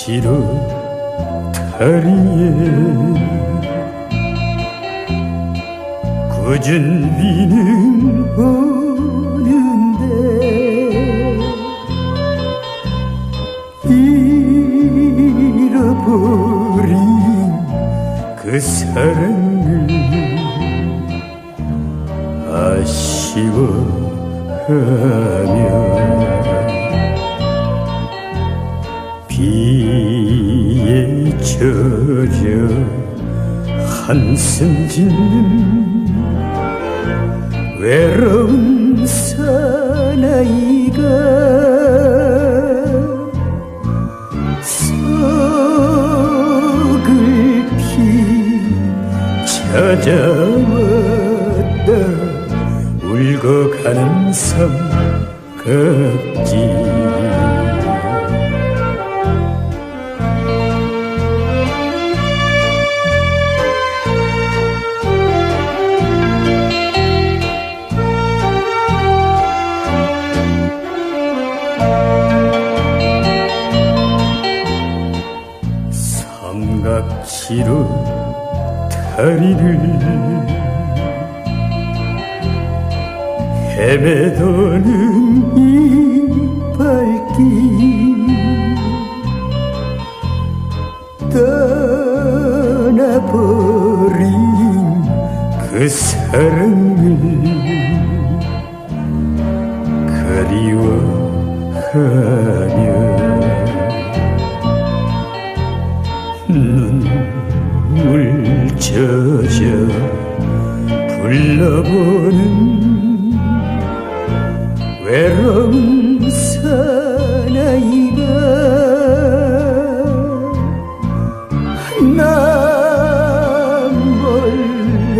삼각지로 다리에 굳은 비는 오는데 잃어버린 그 사랑을 아쉬워하며 비에 젖어 한숨 짓는 외로운 사나이가 서글피 찾아왔다. 울고 가는 삼각지. 삼각지로 다리를 헤매도는 이 발길 떠나버린 그 사랑을 그리워하며 눈물 젖어 불러보는 외로운 사나이가 나 몰래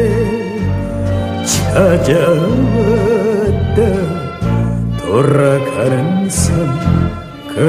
찾아왔다. 돌아가는 삼각지.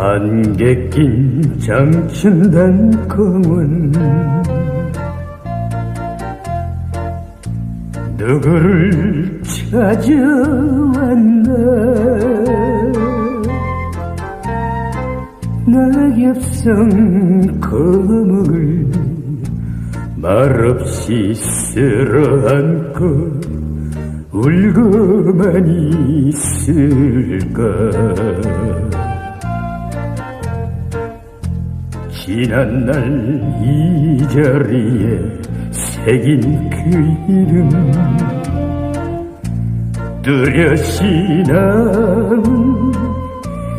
안개 낀 장춘단 공원 누구를 찾아왔나. 낙엽성 거목을 말없이 쓸어안고 울고만 있을까. 지난날 이 자리에 새긴 그 이름 뚜렷이 남은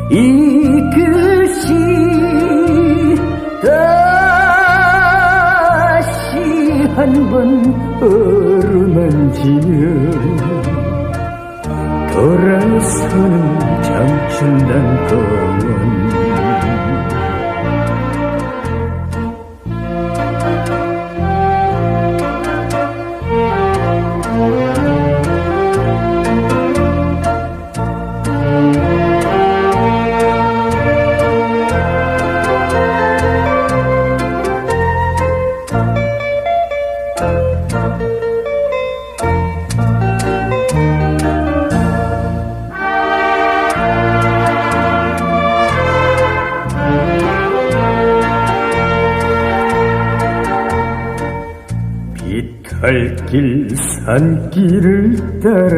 이 글씨 다시 한 번 어루만지며 돌아서는 장춘단 공원. 갈길 산길을 따라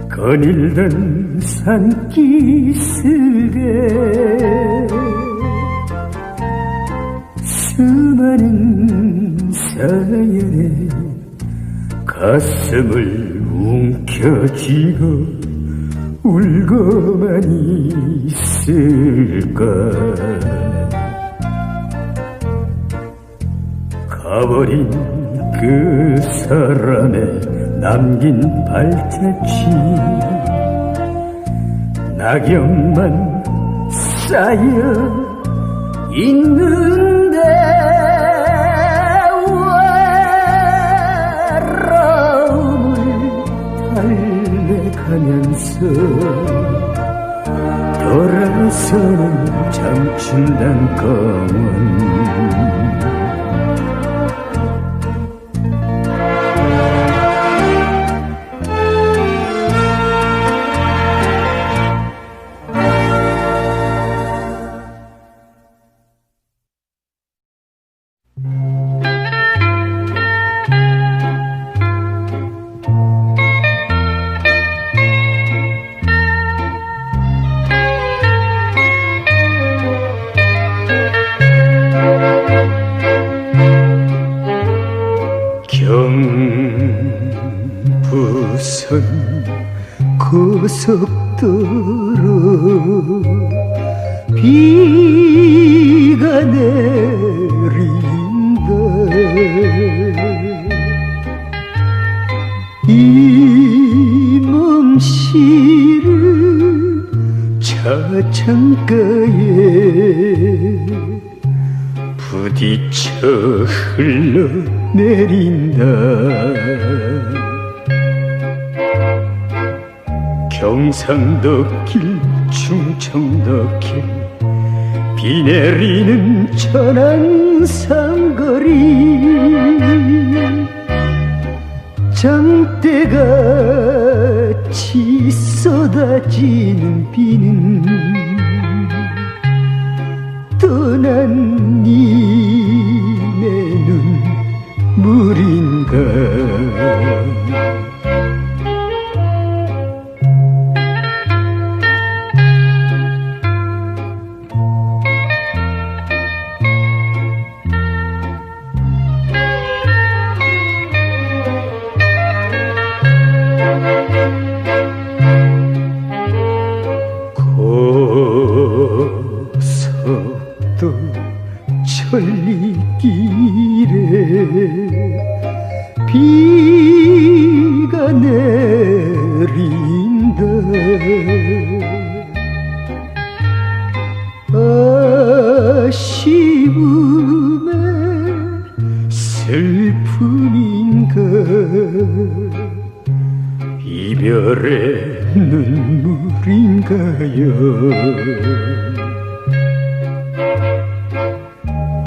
거닐던 산기슭에 수많은 사연에 가슴을 움켜쥐고 울고만 있을까. 가버린 그 사람의 남긴 발자취, 낙엽만 쌓여 있는데 외로움을 달래가면서 돌아서는 장춘단 공원. 경부선 고속도로 비가 내린다. 이 몸시를 차창가에 부딪혀 흘러내린다. 경상도 길 충청도 길 비 내리는 천안삼거리 장대같이 쏟아지는 비는 떠난 님의 눈물인가. 고속도 천리길에 비가 내린다. 아쉬움에 슬픔인가. 이별의 눈물인가요.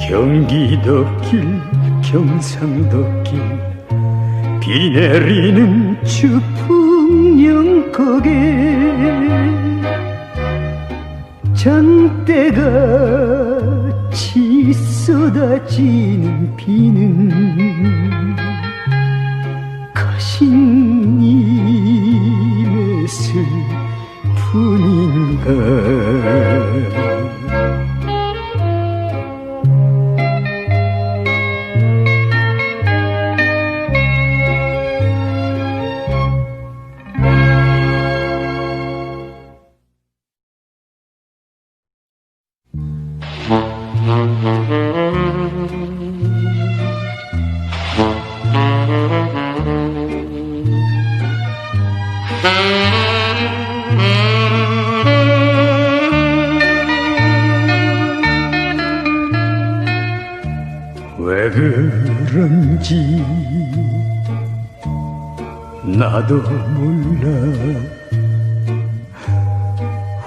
경기도 길 경상도 길 비 내리는 주풍령곡에 장대같이 쏟아지는 비는 가신 님의 슬픔인가. 왜 그런지 나도 몰라.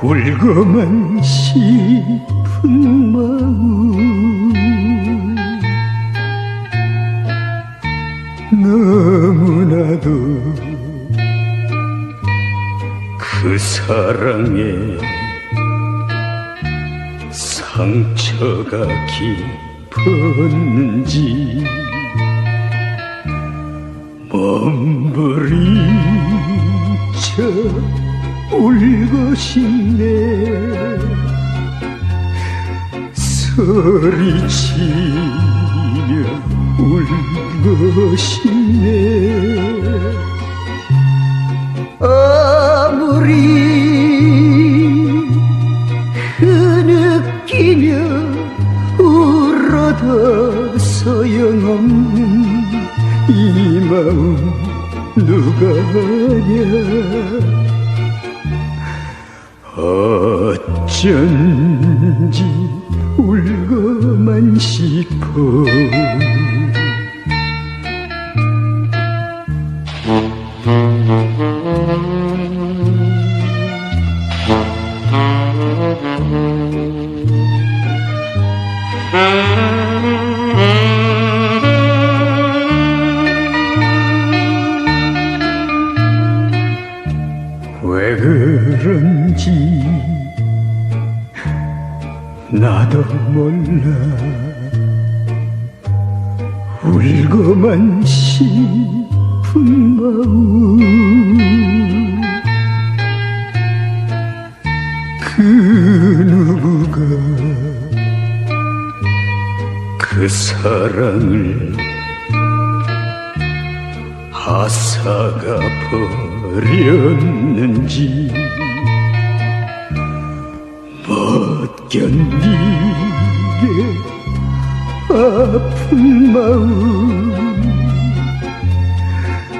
울고만 싶은 마음 너무나도 그 사랑에 상처가 깊었는지 몸부림쳐 울고 싶네. 소리치며 울고 싶네. 아무 소리 흐느끼며 울어도 소용없는 이 마음 누가 아냐. 어쩐지 울고만 싶어. 왜 그런지 나도 몰라. 울고만 싶은 마음 그 누구가 그 사랑을 앗아가 버렸는지 못 견디게 아픈 마음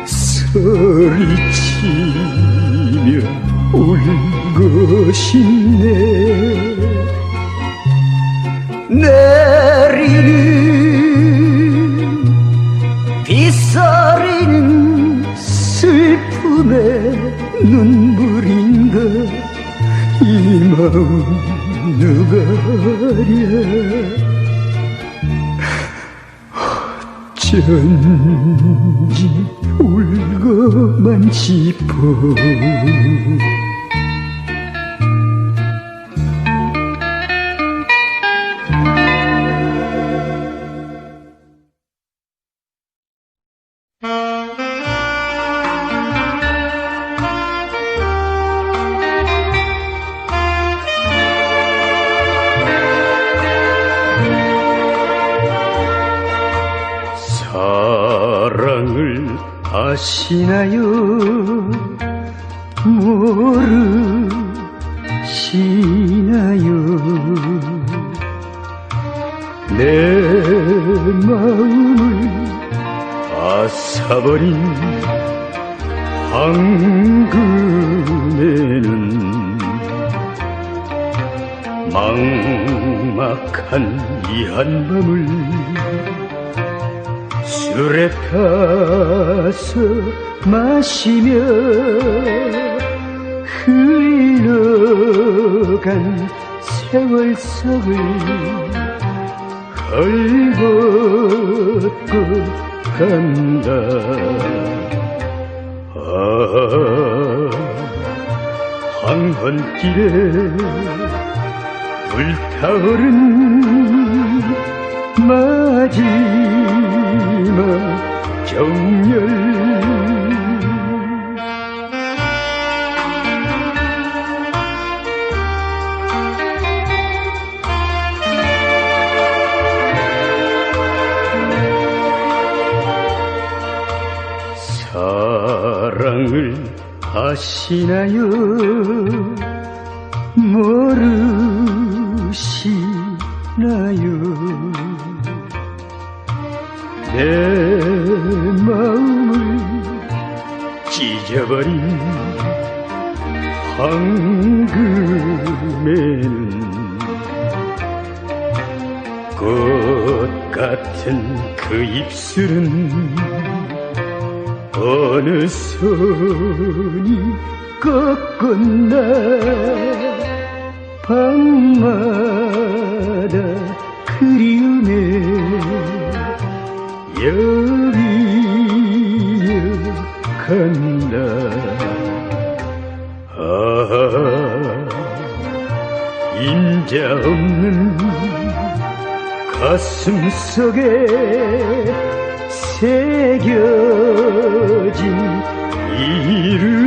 소리치며 울고 싶네. 내리는 빗소리는 슬픔의 눈물인가. 이 마음 누가 알아. 어쩐지 울고만 싶어. 사랑을 아시나요? 모르시나요? 내 마음을 앗아버린 황금에는 막막한 이 한밤을 술에 타서 마시며 흘러간 세월 속을 헐벗고 간다. 황혼길에 불타오른 마지막 정열. 사랑을 아시나요? 모르시나요? 내 마음을 찢어버린 황금에는 꽃 같은 그 입술은 어느 손이 꺾었나. 밤마다 그리움에 여기여 간다. 임자 없는 가슴 속에 새겨진 이름.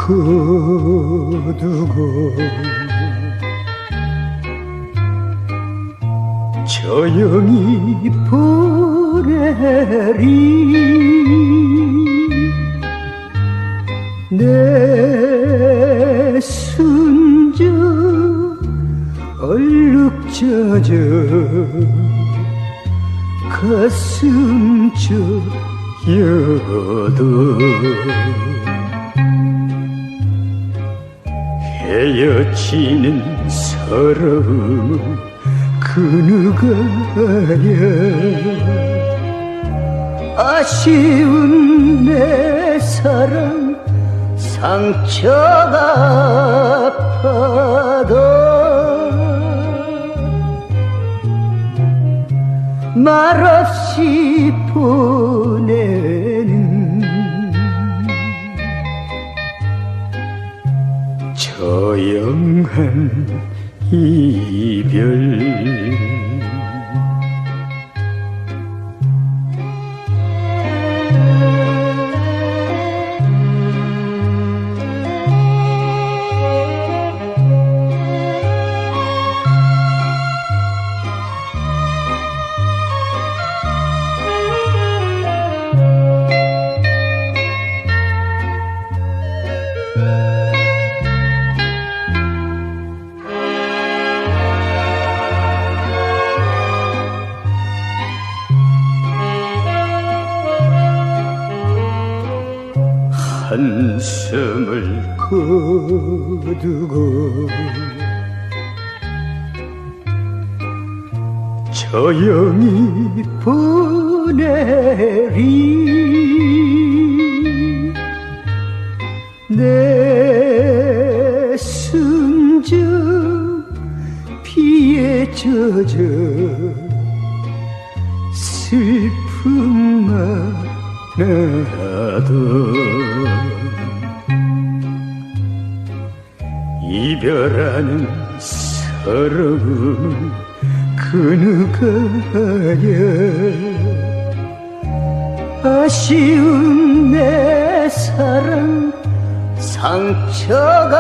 거두고 조용히 보내리. 내 순정 얼룩져져 가슴 저여도 헤어지는 서러움 그 누가야. 아쉬운 내 사랑 상처가 아파도 말없이 보내는 조용한 이별. 한숨을 거두고 조용히 보내리. 내 순정 피에 젖어 슬픔만 나도 이별하는 서러움 그 누가야. 아쉬운 내 사랑 상처가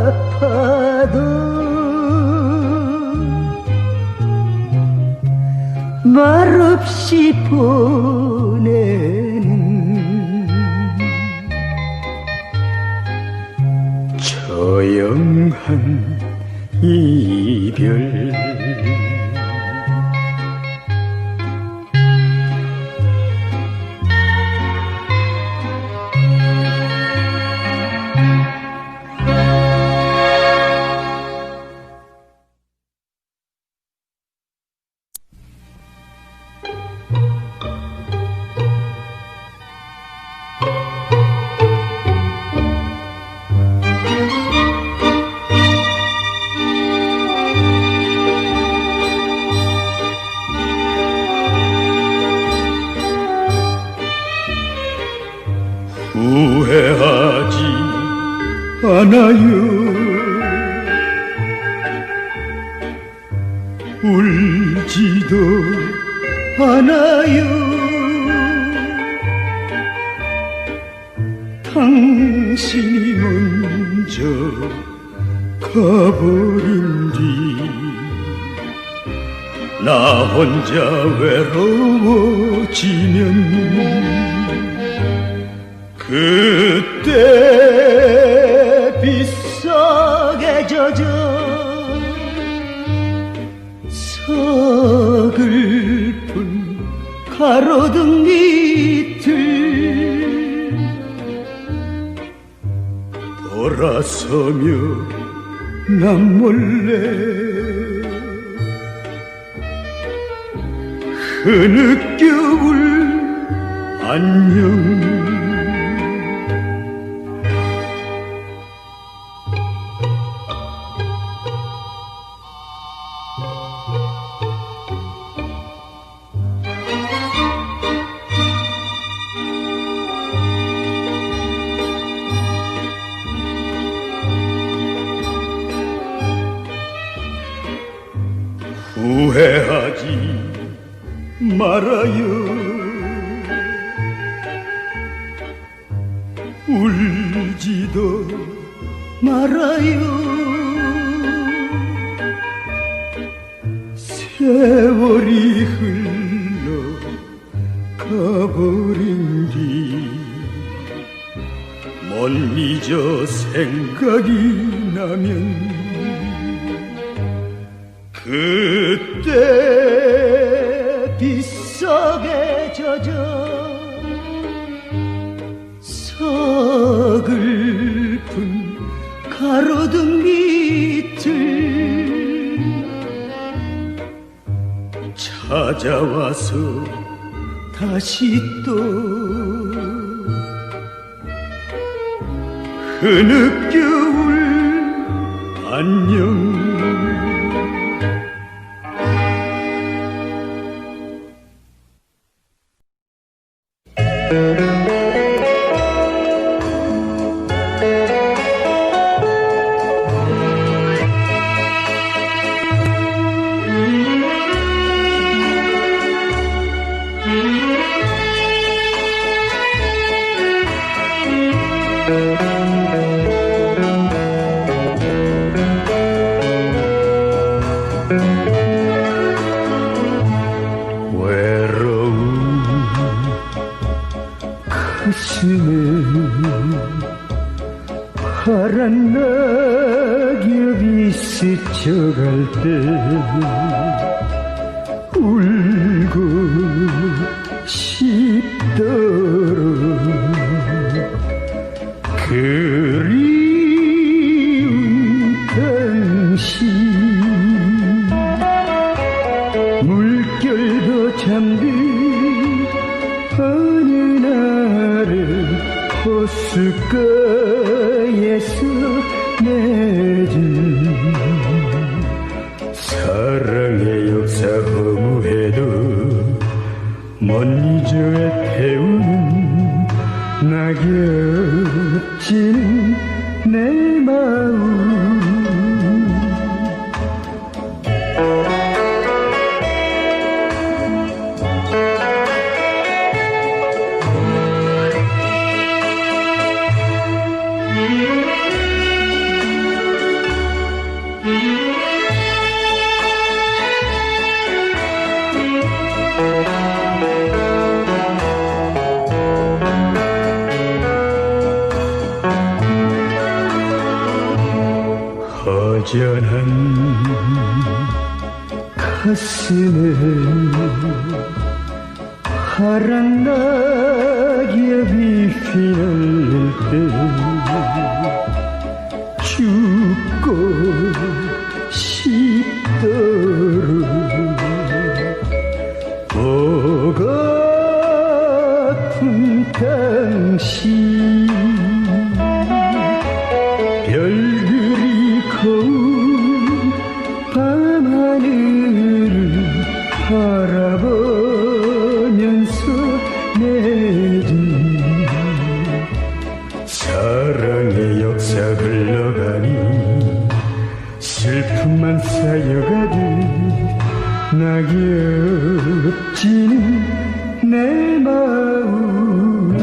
아파도 말없이 보내는 조용한 이별. 후회하지 않아요. 울지도 않아요. 당신이 먼저 가버린 뒤 나 혼자 외로워지면 그때 비싸게 젖어 서글픈 가로등 밑을 돌아서며 난 몰래 흐느껴 울 안녕. 후회하지 말아요. 울지 세월이 흘러가버린 뒤 못 잊어 생각이 나면 그때 빗속에 젖어 서글픈 가로등 밑을 찾아와서 다시 또 흐느껴울 안녕. 외로운 가슴에 파란 낙엽이 스쳐갈 때 울고 싶도록 그리운 당신 물결도 잠든 어느 날에 호숫가에서 맺은 사랑의 역사 허무해도 못 잊어야 태우는 낙엽진 내 마음. 허전한 가슴에 파란 낙엽이 휘날릴 때 죽고 싶도록 보고 아픈 당신 별들이 고운 밤하늘을 바라보면서 맺은 사랑의 역사 흘러가니 슬픔만 쌓여가듯 낙엽지는 내 마음.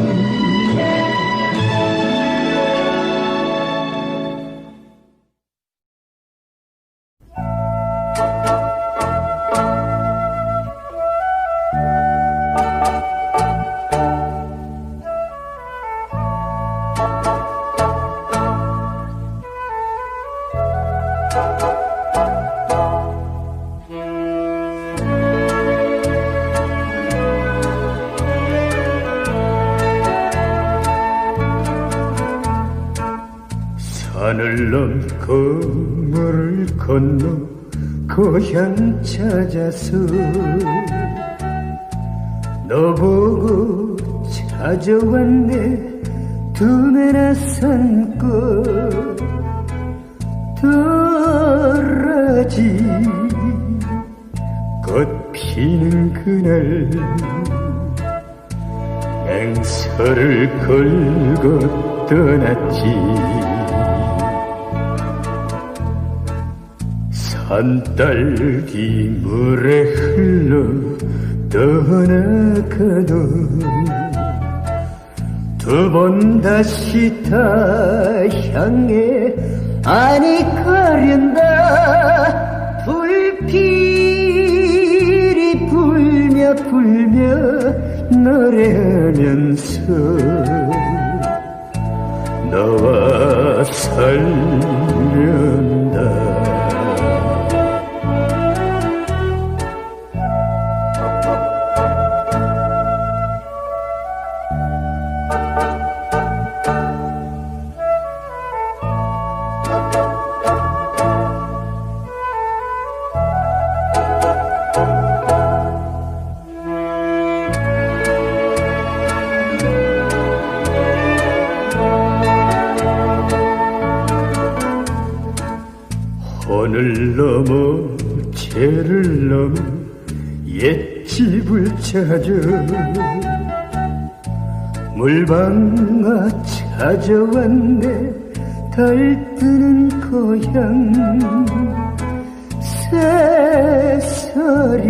산을 넘고 물을 건너 고향 찾아서 너 보고 찾아왔네. 두뇌나 산꽃 도라지 꽃 피는 그날 맹서를 걸고 떠났지. 산딸기 물에 흘러 떠나가도 두 번 다시 다 향해 아니 가련다 불빛 불며 노래하면서 너와 살련다. 오늘 넘어 죄를 넘어 옛집을 찾아 물방아 찾아왔네. 달뜨는 고향 새소리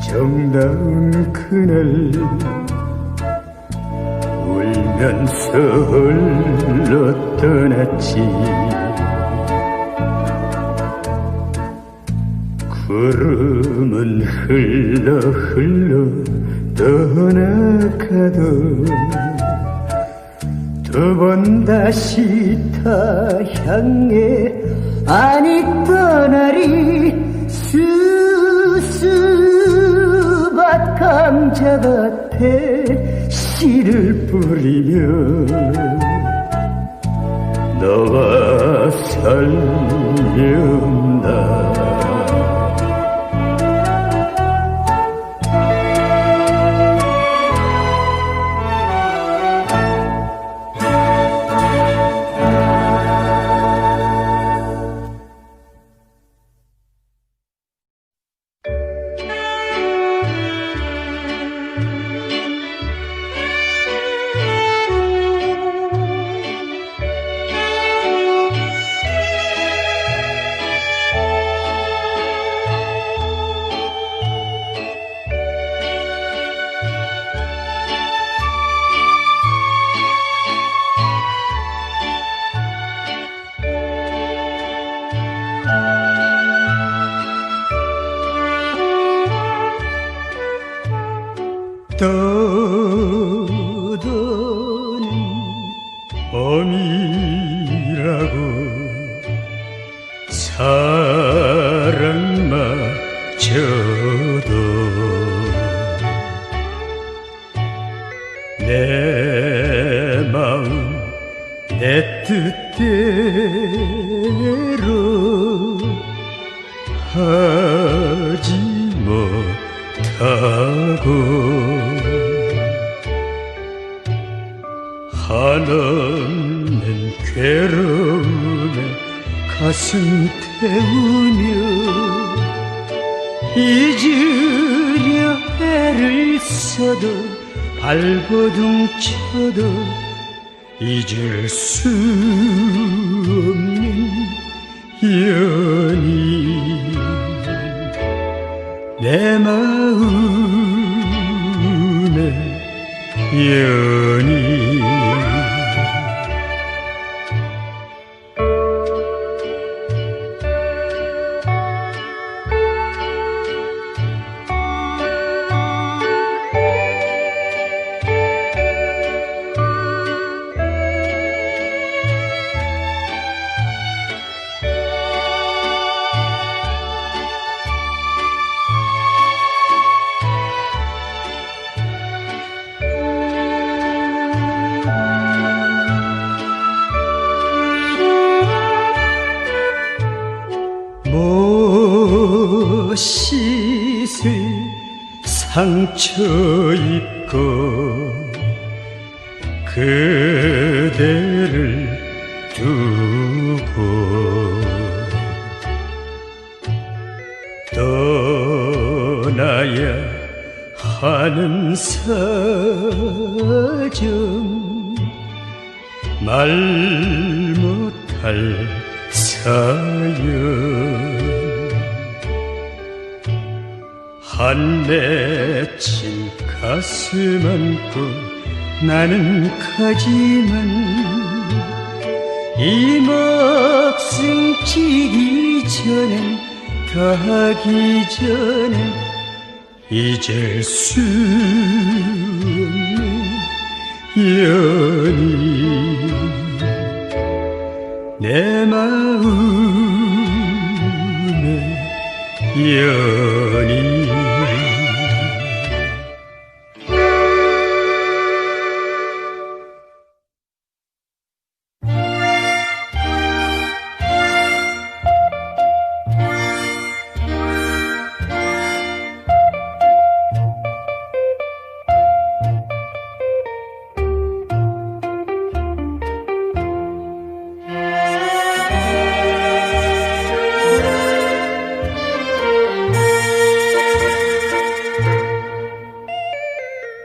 정다운 그날 울면서 홀로 떠났지. 구름은 흘러 흘러 떠나가도 두 번 다시 타향해 아니 떠나리. 수수밭 감자밭에 씨를 뿌리며 너와 살련다. 떠도는 봄이라고 사랑마저도 내 마음 내 뜻대로 하지 못하고 한없는 괴로움에 가슴 태우며 잊으려 애를 써도 발버둥 쳐도 잊을 수 없는 연인. 내 마음의 연인. 씻을 상처 입고 그대를 두고 떠나야 하는 사정 말 못할 사연 한 맺힌 가슴 안고 나는 가지만 이 목숨 지기 전에 다 하기 전에 잊을 수 없는 연인 내 마음의 연인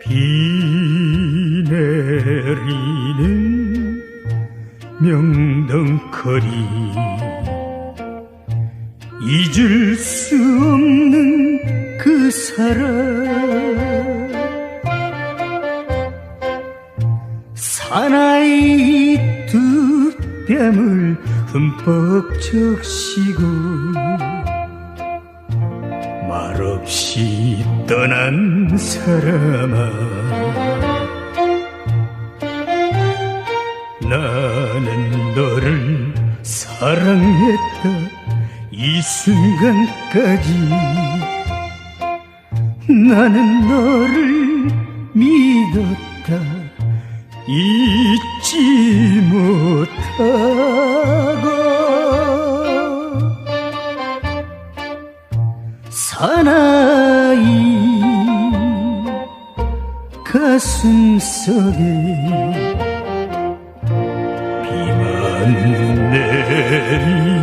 비 내리는 명동거리 잊을 수 없는 그 사람 사나이 두 뺨을 흠뻑 적시고 말없이 떠난 사람아 나는 너를 사랑했다 이 순간까지 나는 너를 믿었다 잊지 못하고 사나이 가슴속에 비만 내린다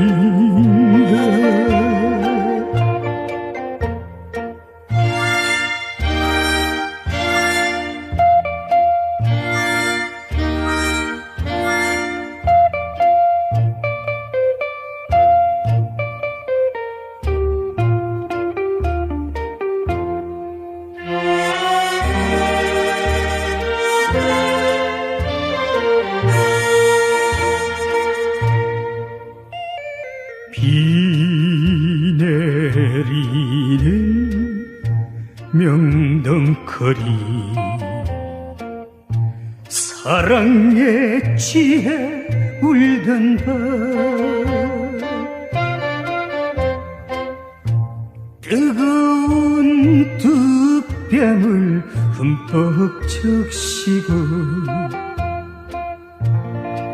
비 내리는 명동거리 사랑에 취해 울던 밤 뜨거운 두 뺨을 흠뻑 적시고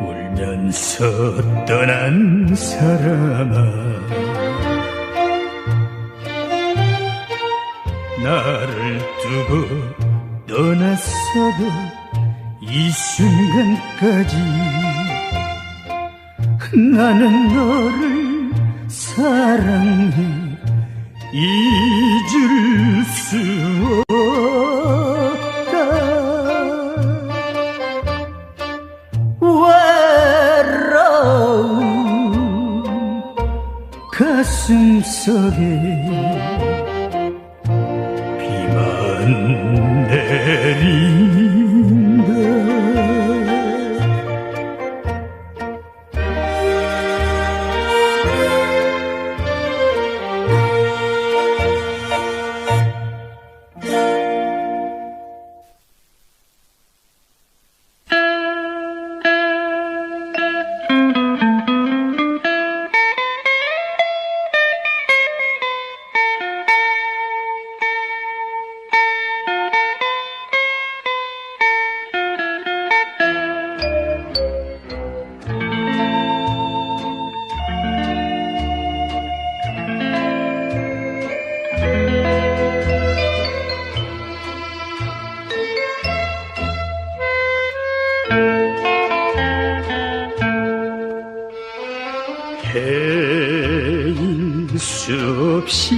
울면서 떠난 사람아 나를 두고 떠났어도 이 순간까지 나는 너를 사랑해 잊을 수 없다 외로운 가슴속에 비만 내린다 헤일 수 없이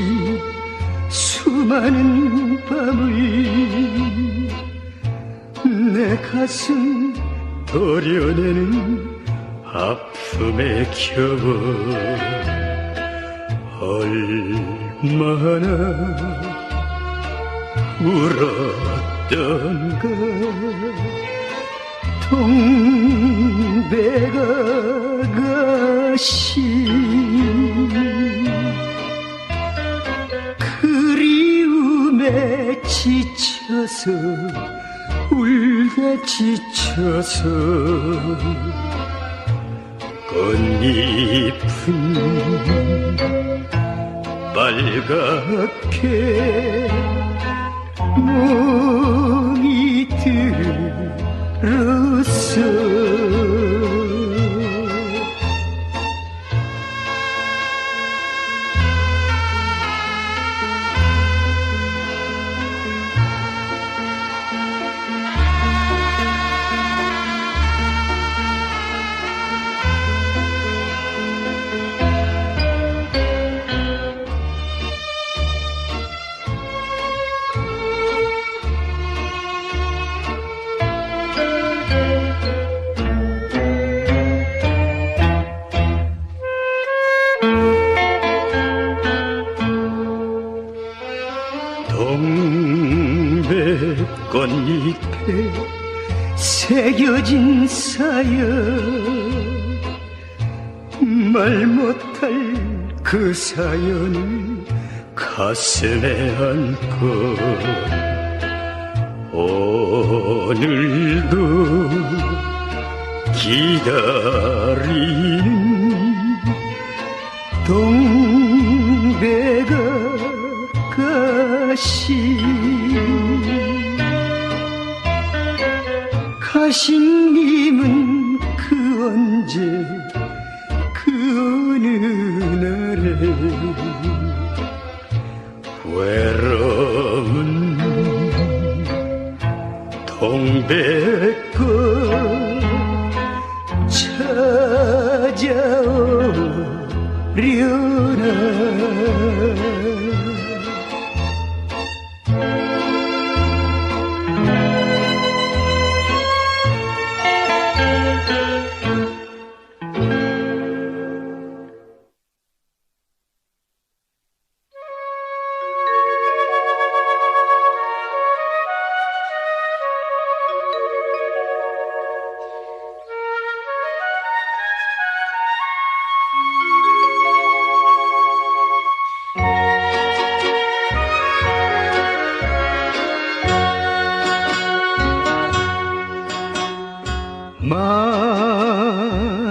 수많은 밤을 내 가슴 도려내는 아픔에 겨워 얼마나 울었던가 동백아가씨 그리움에 지쳐서 울다 지쳐서 꽃잎은 빨갛게 멍이 들었어. 동백꽃잎에 새겨진 사연, 말 못할 그 사연을 가슴에 안고 오늘도 기다리는 동백아가씨. 가신님은 그 언제 그 어느 날에 외로운 동백꽃 찾아오려나.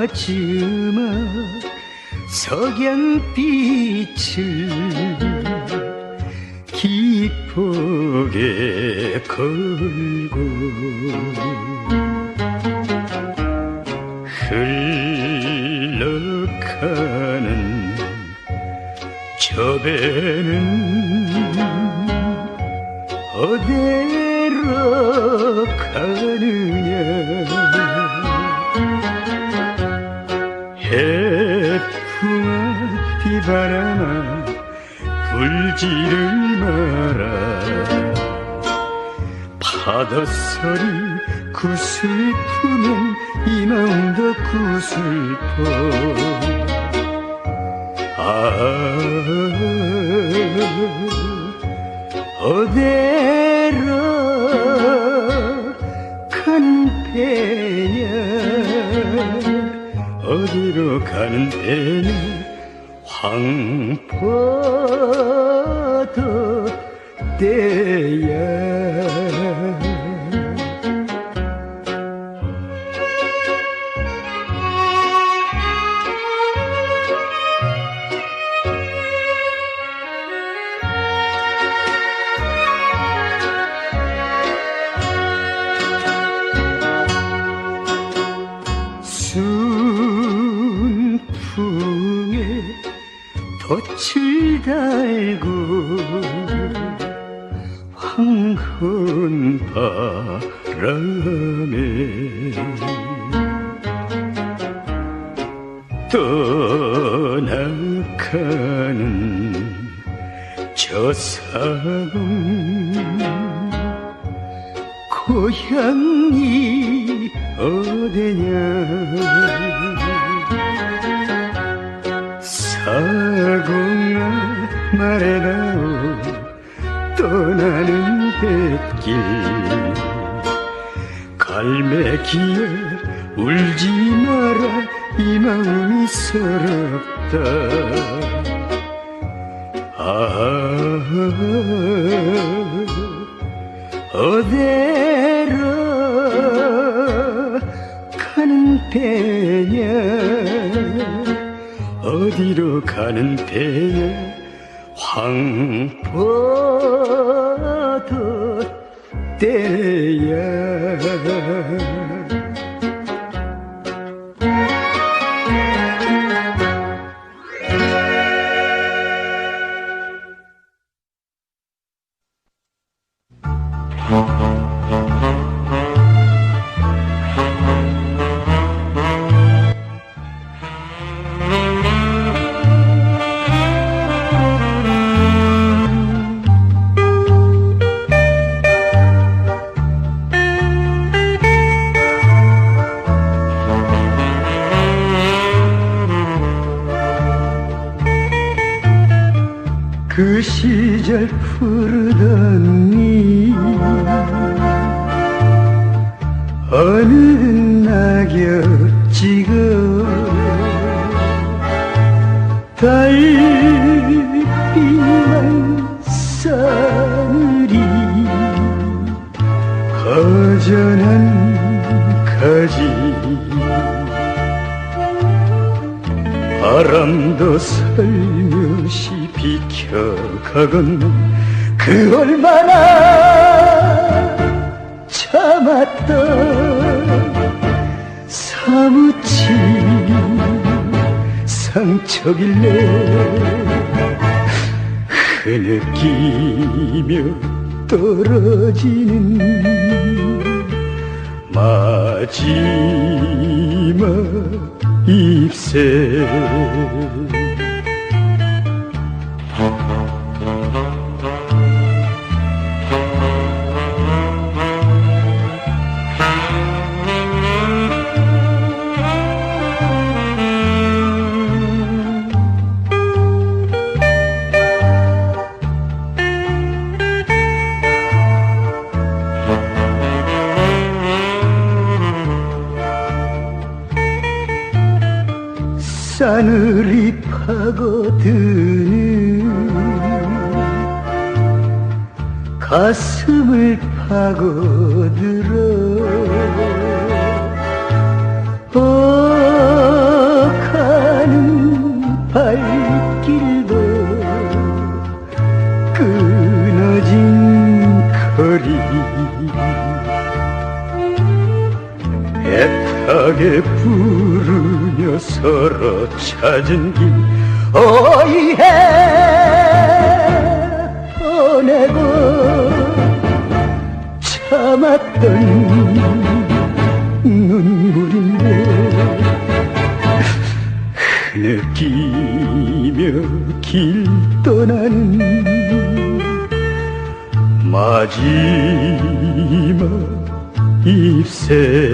마지막 석양빛을 기쁘게 걸고 흘러가는 저 배는 어디로 가느냐. 해풍아 비바람아 불지를 마라. 파도소리 구슬프면 이 마음도 구슬퍼. 어디로 가는 배냐. 어디로 가는 배냐. 황포도 때야. 순풍에 돛을 달고 황혼 바람에 떠나가는 저 사람 고향이 어디냐. 사공아 말해다오 떠나는 뱃길. 갈매기야 울지 마라 이 마음이 서럽다. 어디로 가는 배냐 어디로 가는 배냐 황포도 때야 그 시절 푸르던 니 어느 낙엽 찍어 달빛만 싸늘이 허전한 가지 바람도 살며시 비켜가건 그 얼마나 참았던 사무친 상처길래 흐느끼며 떨어지는 마지막 잎새 싸늘이 파고드는 가슴을 파고들어 가는 발길도 끊어진 거리 애타게 부르며 서로 찾은 길 어이해 보내고 참았던 눈물인데 흐느끼며 길 떠나는 마지막 잎새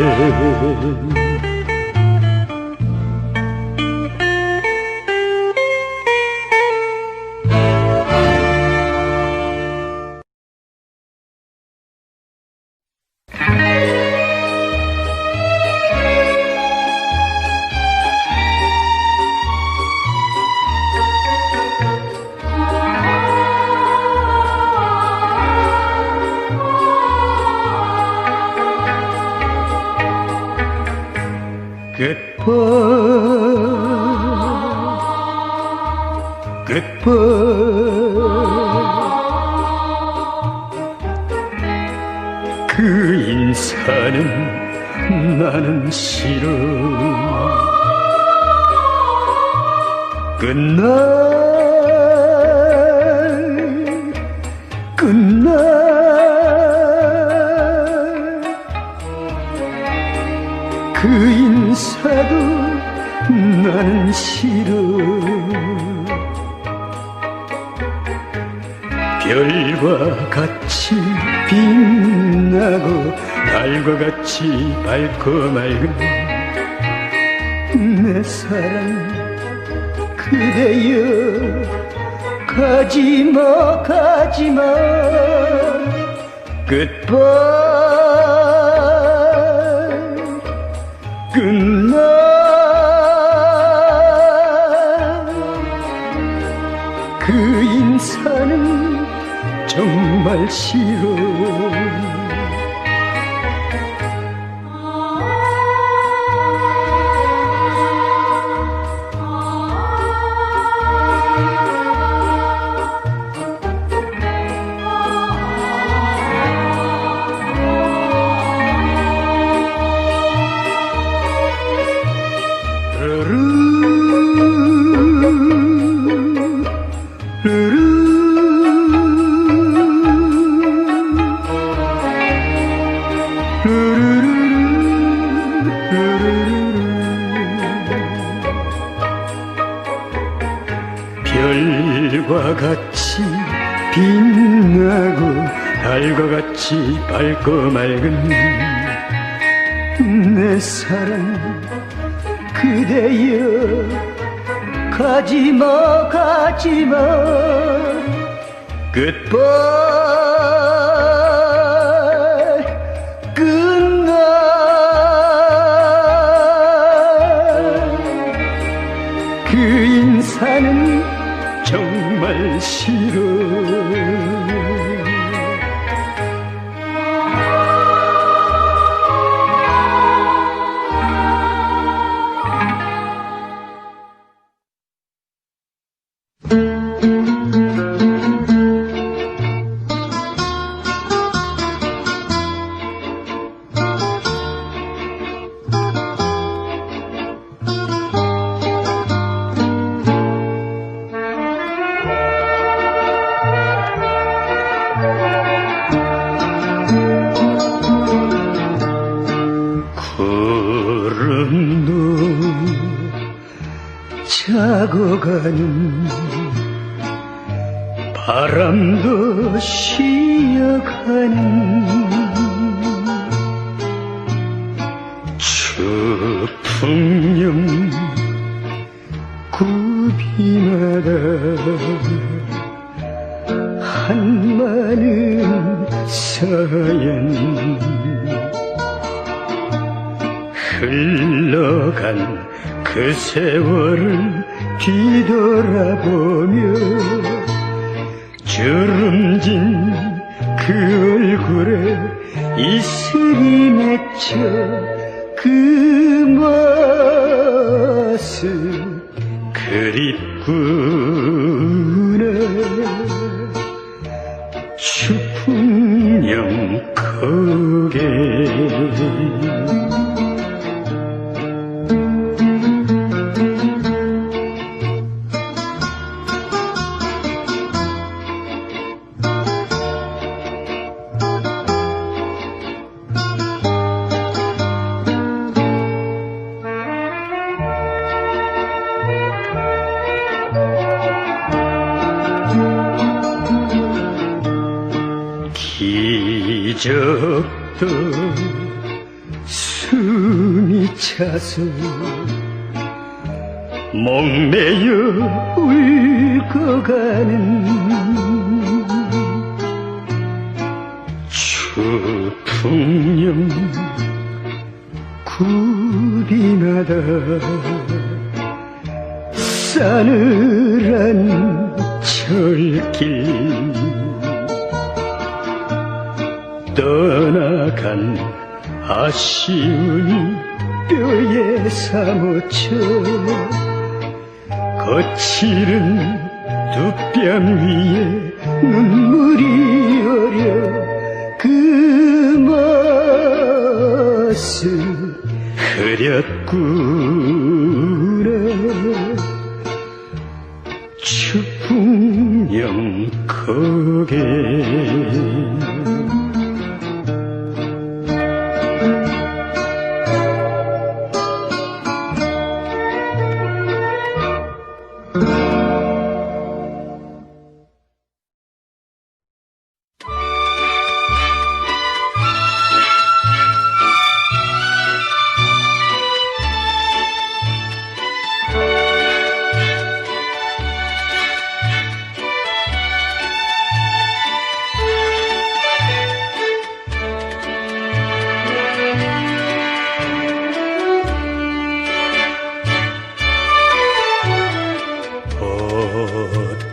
그 인사는 나는 싫어 끝날 그 인사도 나는 싫어 별과 같이 빛나고 달과 같이 밝고 맑은 내 사랑 그대여 가지마 가지마 Goodbye 끝날 그 인사는 정말 싫어. 별과 같이 빛나고 달과 같이 밝고 맑은 내 사랑 그대여, 가지마 가지마. Goodbye 끝날 그 인사는 정말 싫어. 구름도 자고 가는, 바람도 쉬어가는, 추풍령 굽이마다 한많은 사연, 흘러간 그 세월을 뒤돌아보며 주름진 그 얼굴에 이슬이 맺혀 그 모습 그립구나. 추풍령 고개 기적도 숨이 차서 목매여 울고 가는, 추풍령 굽이마다 싸늘한 철길, 떠나간 아쉬움이 뼈에 사무쳐 거칠은 두 뺨 위에 눈물이 어려 그 모습 흐렸구나. 추풍령 고개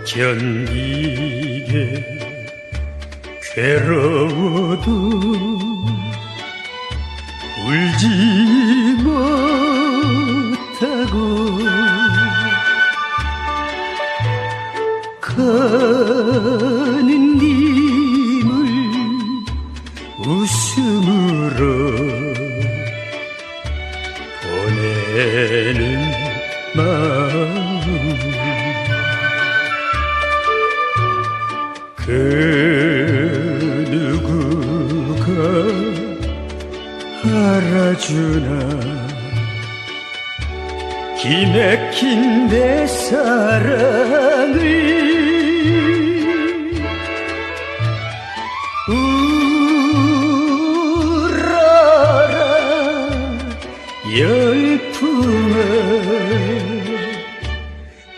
견디게 괴로워도 울지 못하고 가는 님을 웃음으로 보내는 마음 그 누구가 알아주나 기맥힌 내 사랑을 울어라 열풍아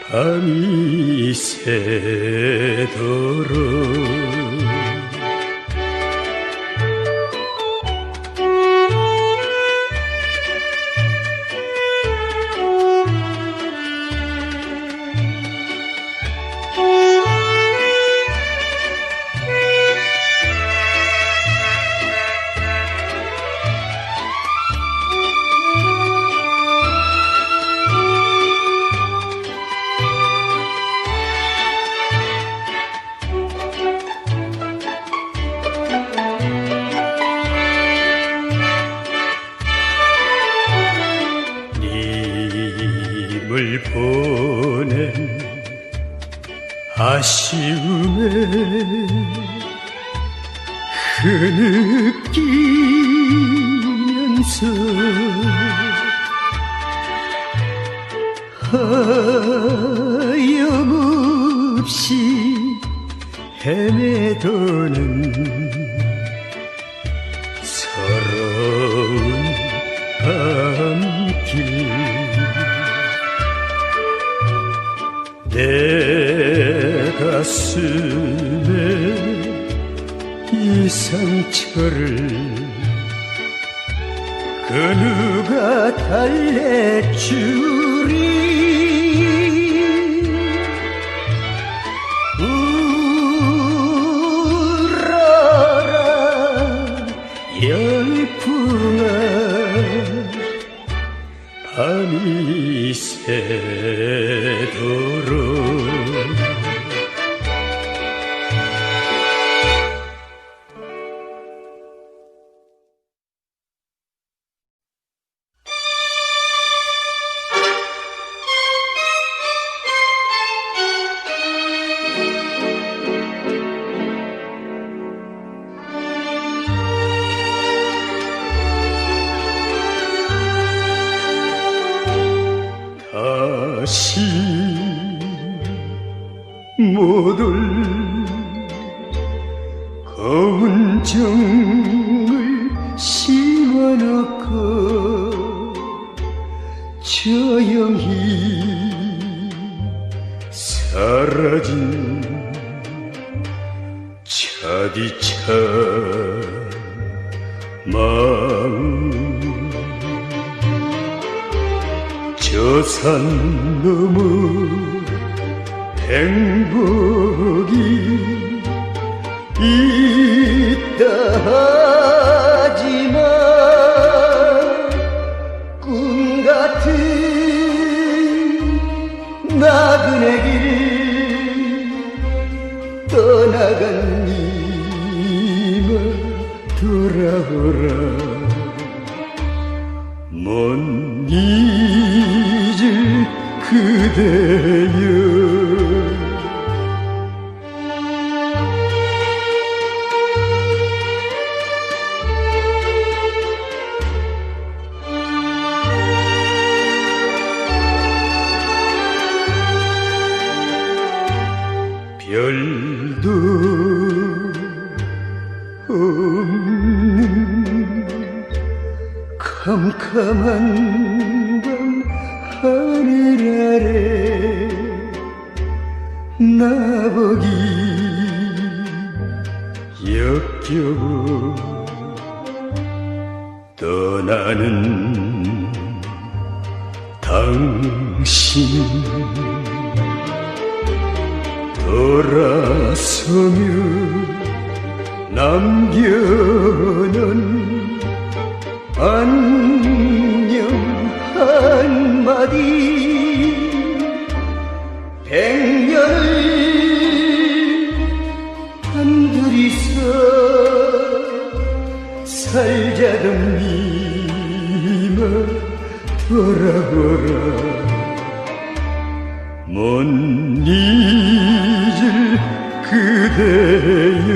밤이 새도록 님을 보낸 아쉬움에 흐느끼면서 하염없이 헤매도는 서러운 밤길 내 가슴에 이 상처를 그 누가 달래주리 울어라 열풍아 밤이 새도록 다시 못 올 거운 정을 심어놓고 조용히 사라진 차디차 마음 저 산 너머 행복이 있다 하지만 꿈 같은 나그네 길 떠나간 님아 돌아오라 못 잊을 그대여 별도 없는 캄캄한 밤 하늘 아래 나보기 역겨워 떠나는 당신 돌아서며 남겨놓은 안녕 한마디 백년을 한둘이서 살자던 님아 돌아오라 못 잊을 그대여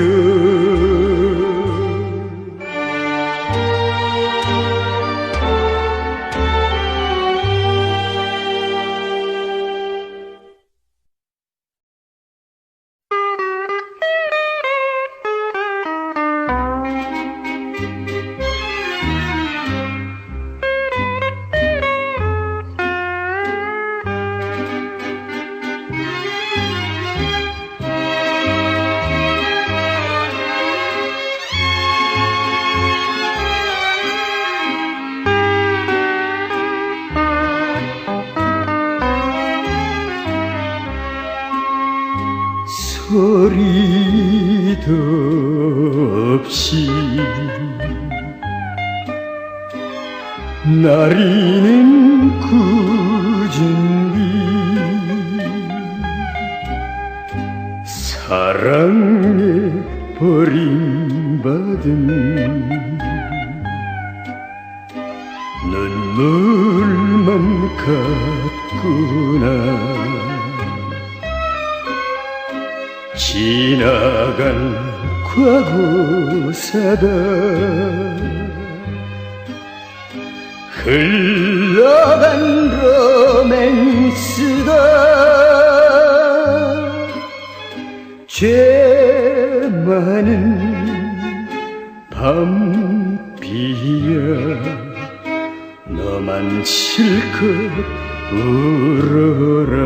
소리도 없이 나리는 구준비 사랑에 버림받은 눈물만 같구나 지나간 과거사다 흘러간 로맨스다 죄 많은 밤비야 너만 실컷 울어라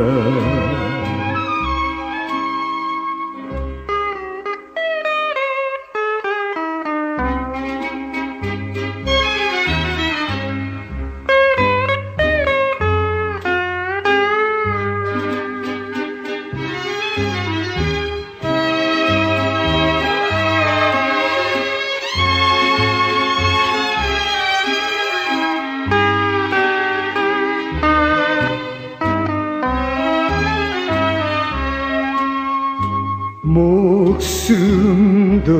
목숨도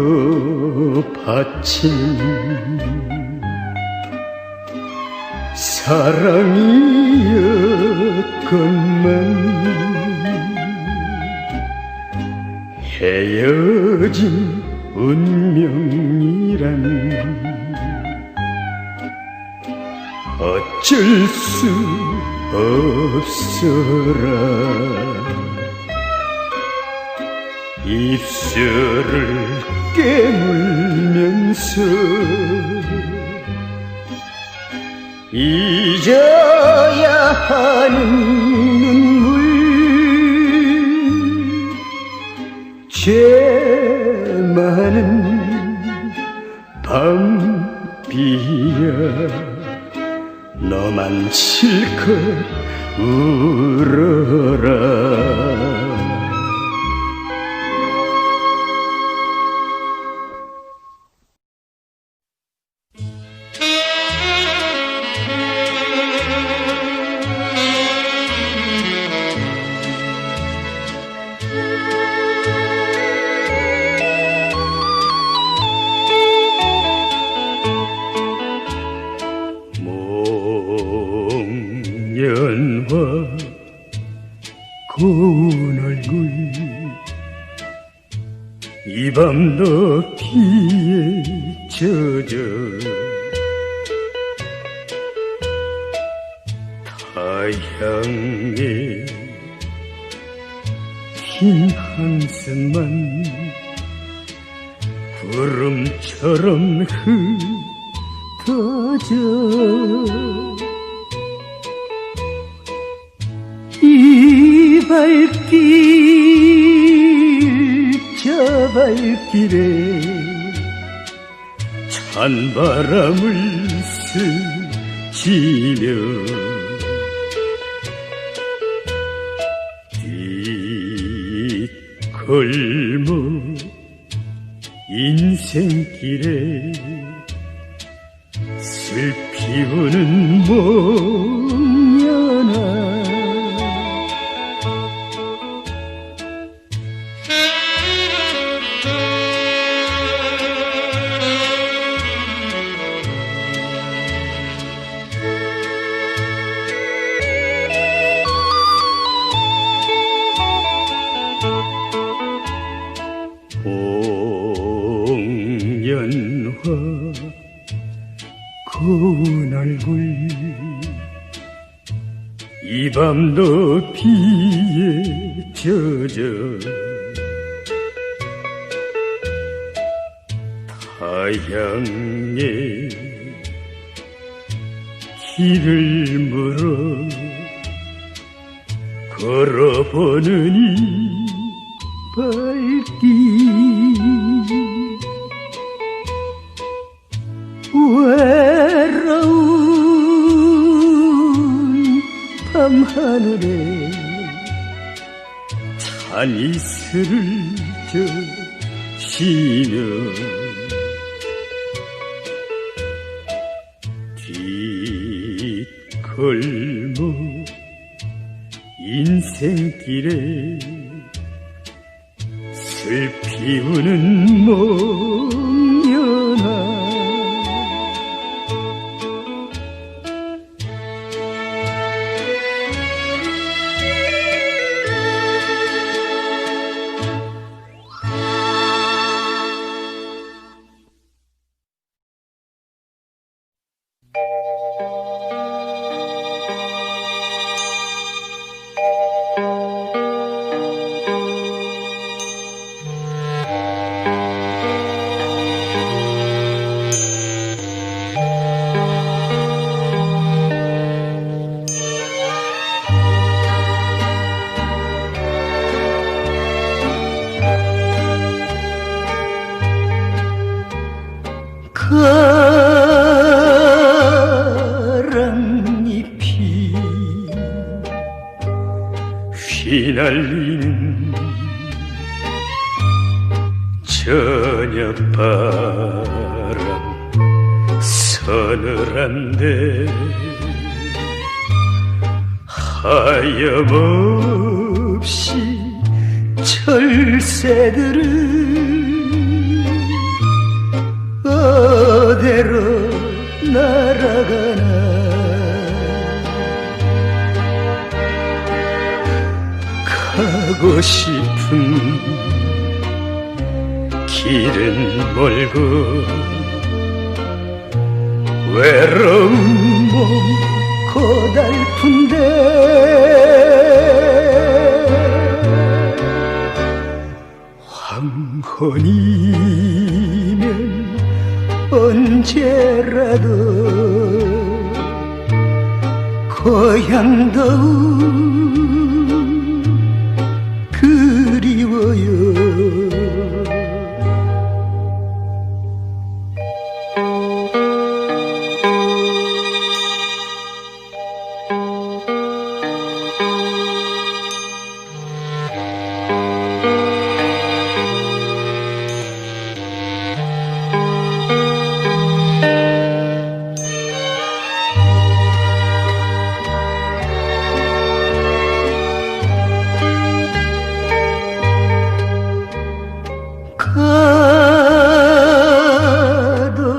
바친 사랑이었건만 헤어진 운명이란 어쩔 수 없어라 입술을 깨물면서 잊어야 하는 눈물 죄 많은 밤비야 너만 실컷 울어라 연화 고운 얼굴 이 밤도 피에 젖어 타향에 흰 한숨만 구름처럼 흩어져 이 발길 저 발길에 찬바람을 스치며 뒷골목 인생길에 슬피 우는 목련아 홍연화 고운 얼굴 이 밤도 비에 젖어 타향에 길을 물어 걸어보는 이 발길 외로운 밤하늘에 찬 이슬을 젖히며 뒷골목 인생길에 슬피 우는 목련아 가랑잎이 휘날리는 저녁바람 서늘한데 하염없이 철새들은 어디로 날아가나 가고 싶은 길은 멀고 외로운 몸 고달픈데 황혼이면 언제라도 고향도 그리워요.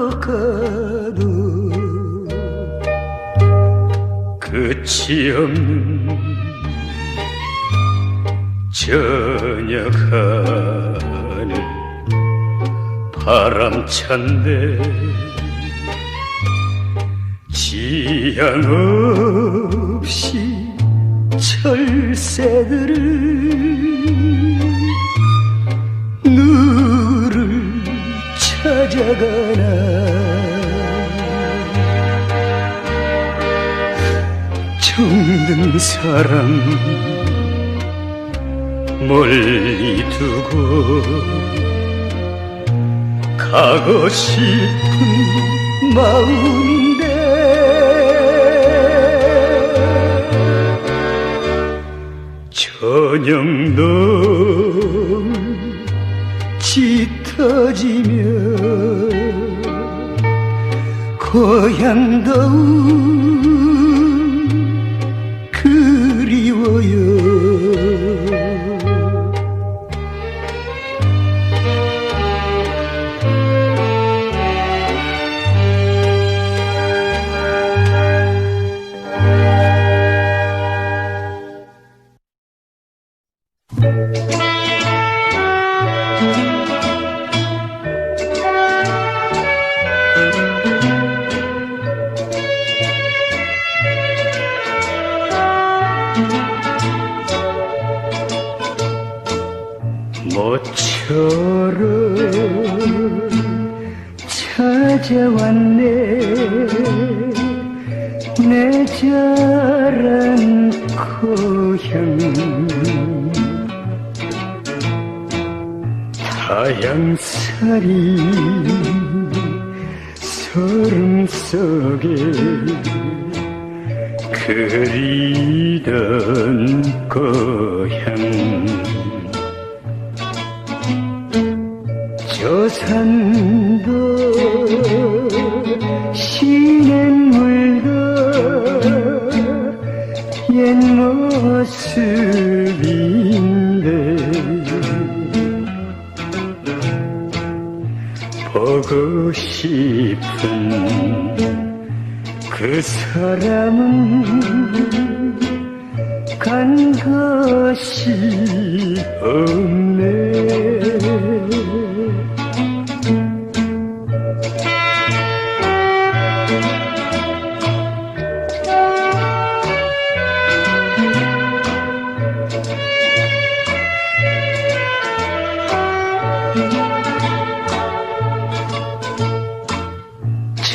가도 끝이 없는 저녁 하늘 바람찬데 지향 없이 철새들은 누를 찾아가나 정든 사람 멀리 두고 가고 싶은 마음인데 저녁 너울 짙어지면 고향도 그리워요. 모처럼 찾아왔네 내 자란 고향. 타향살이 소름 속에 그리던 고향. 저 산도 시냇물도 옛 모습인데 보고 싶은 그 사람은 간 것이 없네.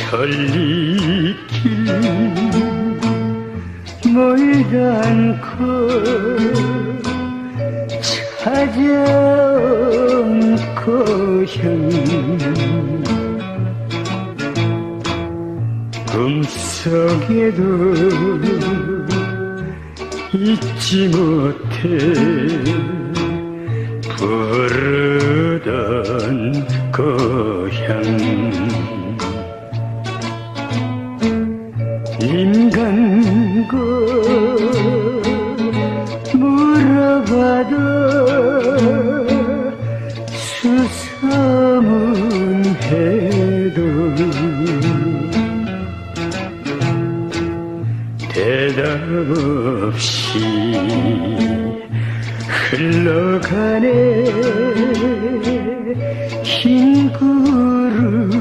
천리길 멀다 않고 찾아온 고향. 꿈속에도 잊지 못해 부르던 고향. 인간고 물어봐도 수소문해도 대답 없이 흘러가네 흰 구름마저.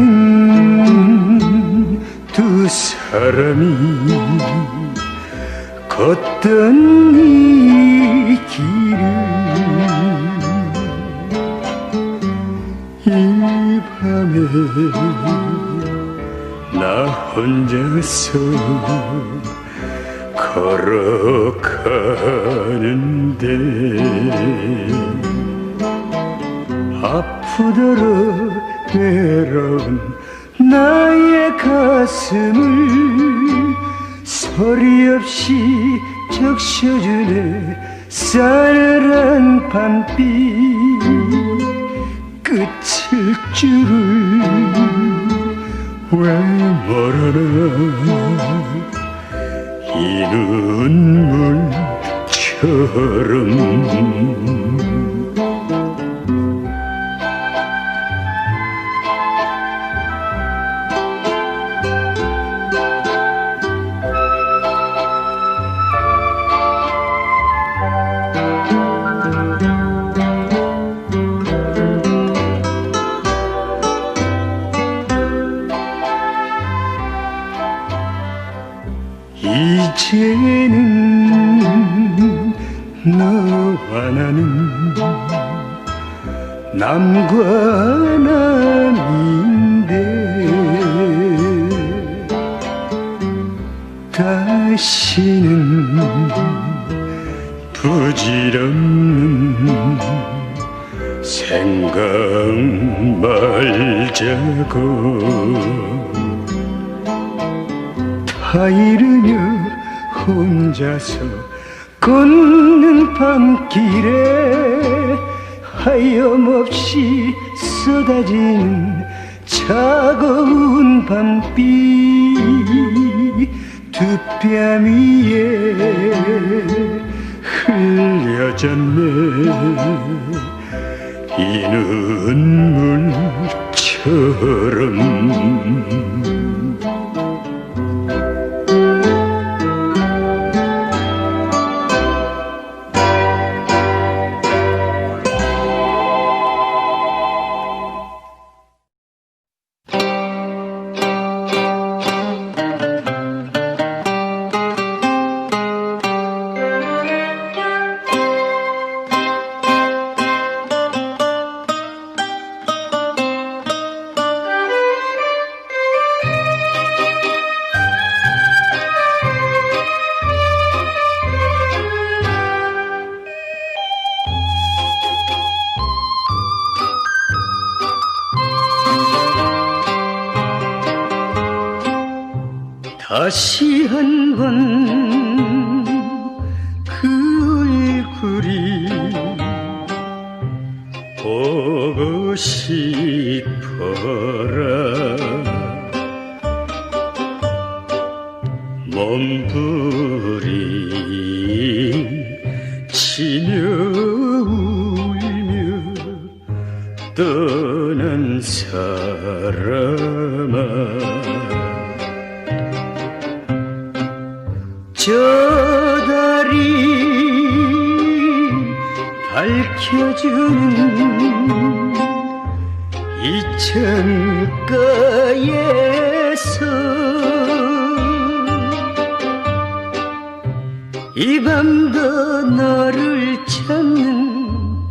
어제는 두 사람이 걷던 이 길을 이 밤에 나 혼자서 걸어가는데 아프도록 외로운 나의 가슴을 소리 없이 적셔주네 싸늘한 밤빛. 끝일 줄을 왜 모르나 이 눈물처럼. 이제는 너와 나는 남과 남인데 다시는 부질없는 생각 말자고 다 잃으며 혼자서 걷는 밤길에 하염없이 쏟아지는 차가운 밤비 두 뺨 위에 흘려졌네 이 눈물처럼 다시 한 번 그 얼굴이 보고 싶어라 몸부림치며 울며 떠난 사람아 저 달이 밝혀주는 이 창가에서 이 밤도 너를 찾는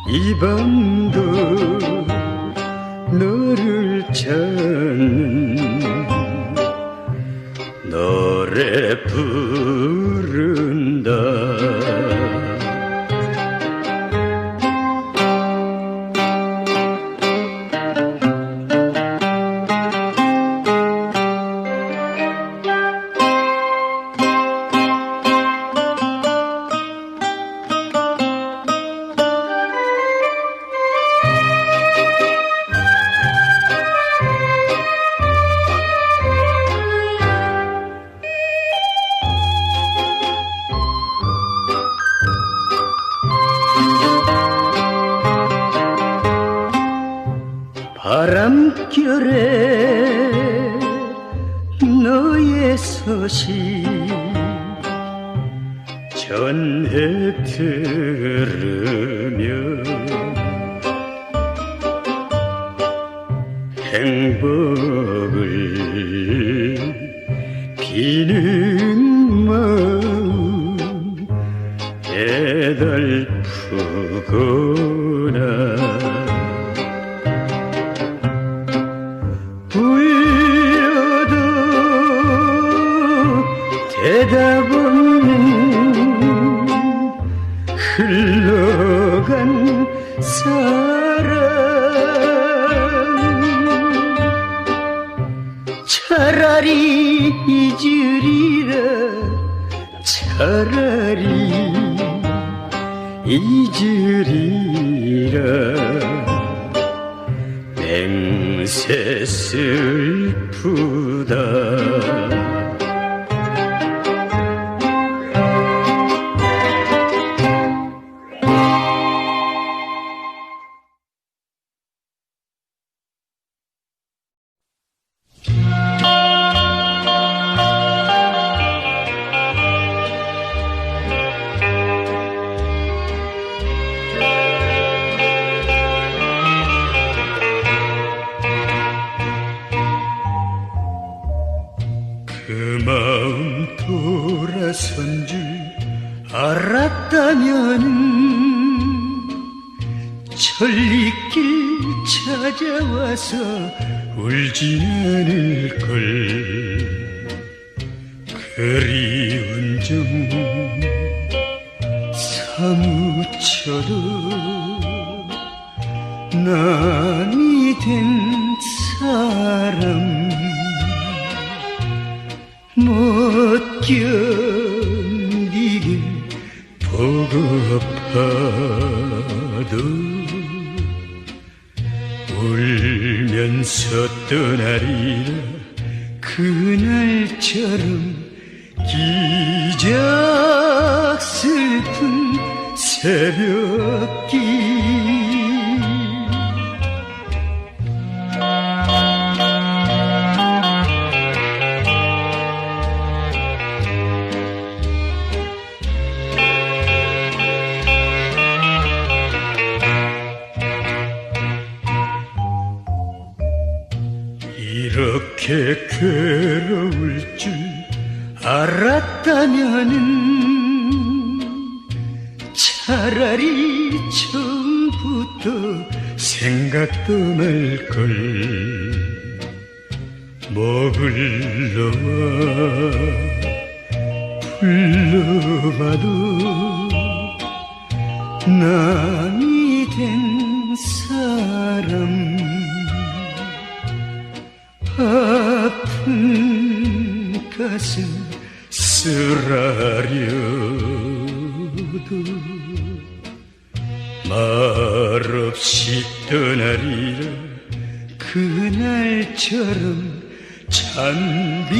이 밤도 너를 찾는 노래 부른다 바람결에 너의 소식 전해 들으며 행복을 비는 마음 애달프구나 불려도 대답 없는 흘러간 사랑 차라리 잊으리라 차라리 잊으리라 맹세 슬프다 그 마음 돌아선 줄 알았다면 천리길 찾아와서 울진 않을걸. 그리운 점 사무쳐도 남이 된 사람 못 견디길 보고파도 울면서 떠나리라. 그날처럼 기적 슬픈 새벽길. 이렇게 괴로울 줄 알았다면은 차라리 처음부터 생각도 말걸. 머글러와 불러봐도 남이 된 사람 아픈 가슴 쓰라려도 말없이 떠나리라. 그날처럼 찬비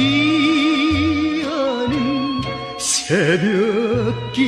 오는 새벽길.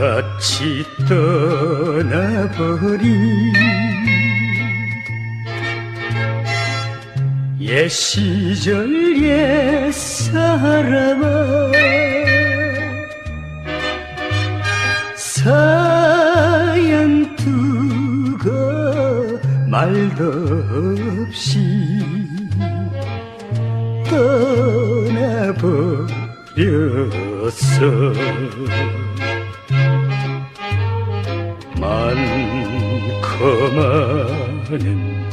같이 떠나버린 옛 시절 옛 사람아, 사연 두고 말도 없이 떠나버렸어. 많고 많은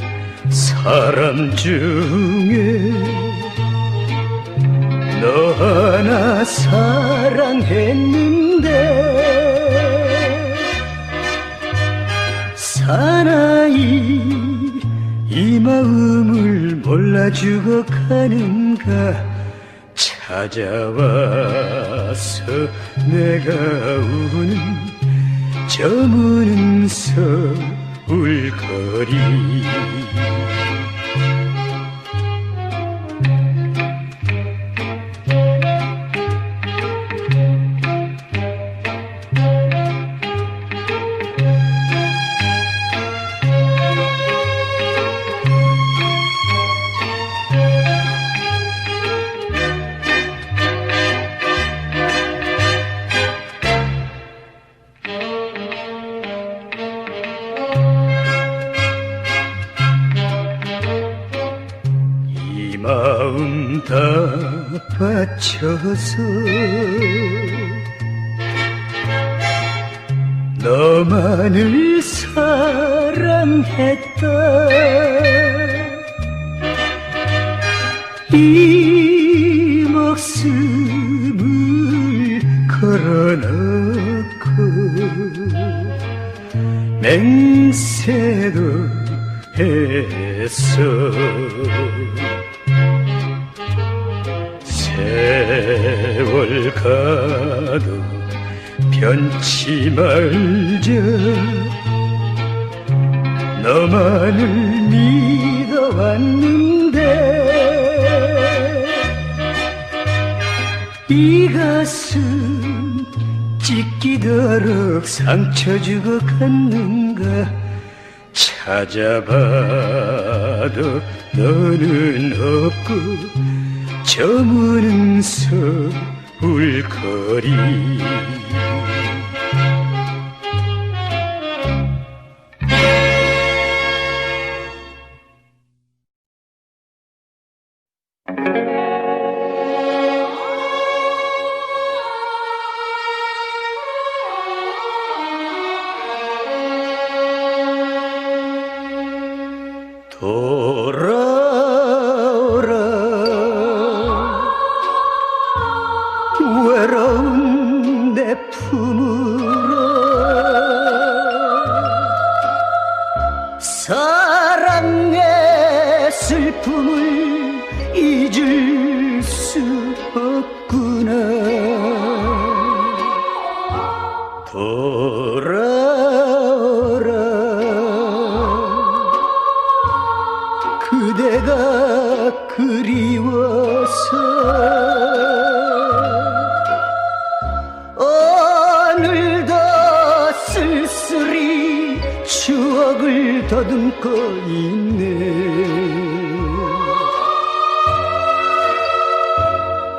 사람 중에 너 하나 사랑했는데 사나이 이 마음을 몰라주고 가는가. 찾아와서 내가 우는 저무는 서울거리. 마음 다 바쳐서 너만을 사랑했다. 이 목숨을 걸어놓고 맹세도 했어. 세월 가도 변치 말자 너만을 믿어왔는데 이 가슴 찢기도록 상처 주고 갔는가. 찾아봐도 너는 없고 저무는 서울거리. 돌아오라 외로운 내 품으로. 사랑의 슬픔을 잊을 수 없구나. 돌아오라 그대가 그리워서. 오늘도 쓸쓸히 추억을 더듬고 있네.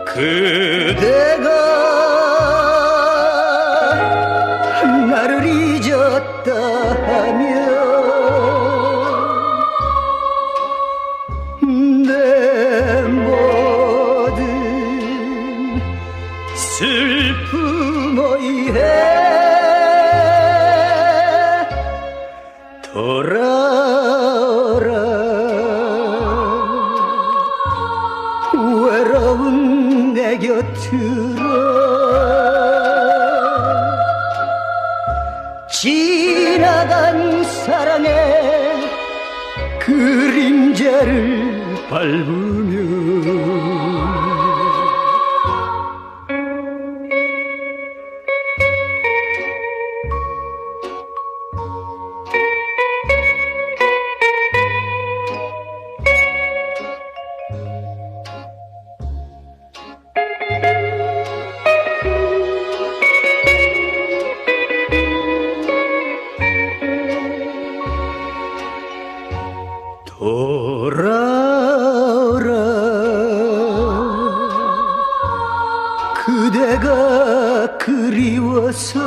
그대가 나를 잊었다 하면 내 모든 슬픔 어이해. 돌아오라 외로운 내 곁으로. 지나간 사랑의 그림자를 밟으며 돌아오라 그대가 그리워서.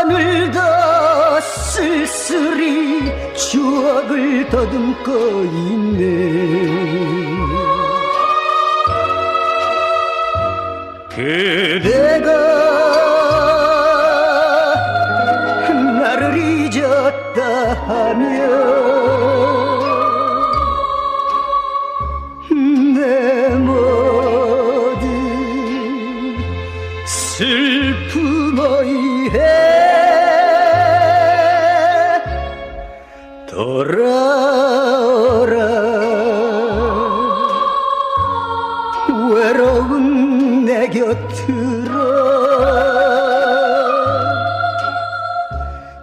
오늘도 쓸쓸히 추억을 더듬고 있네. 그대가 나를 잊었다 하면 내 모든 슬픔 어이해. 돌아오라 외로운 내 곁으로.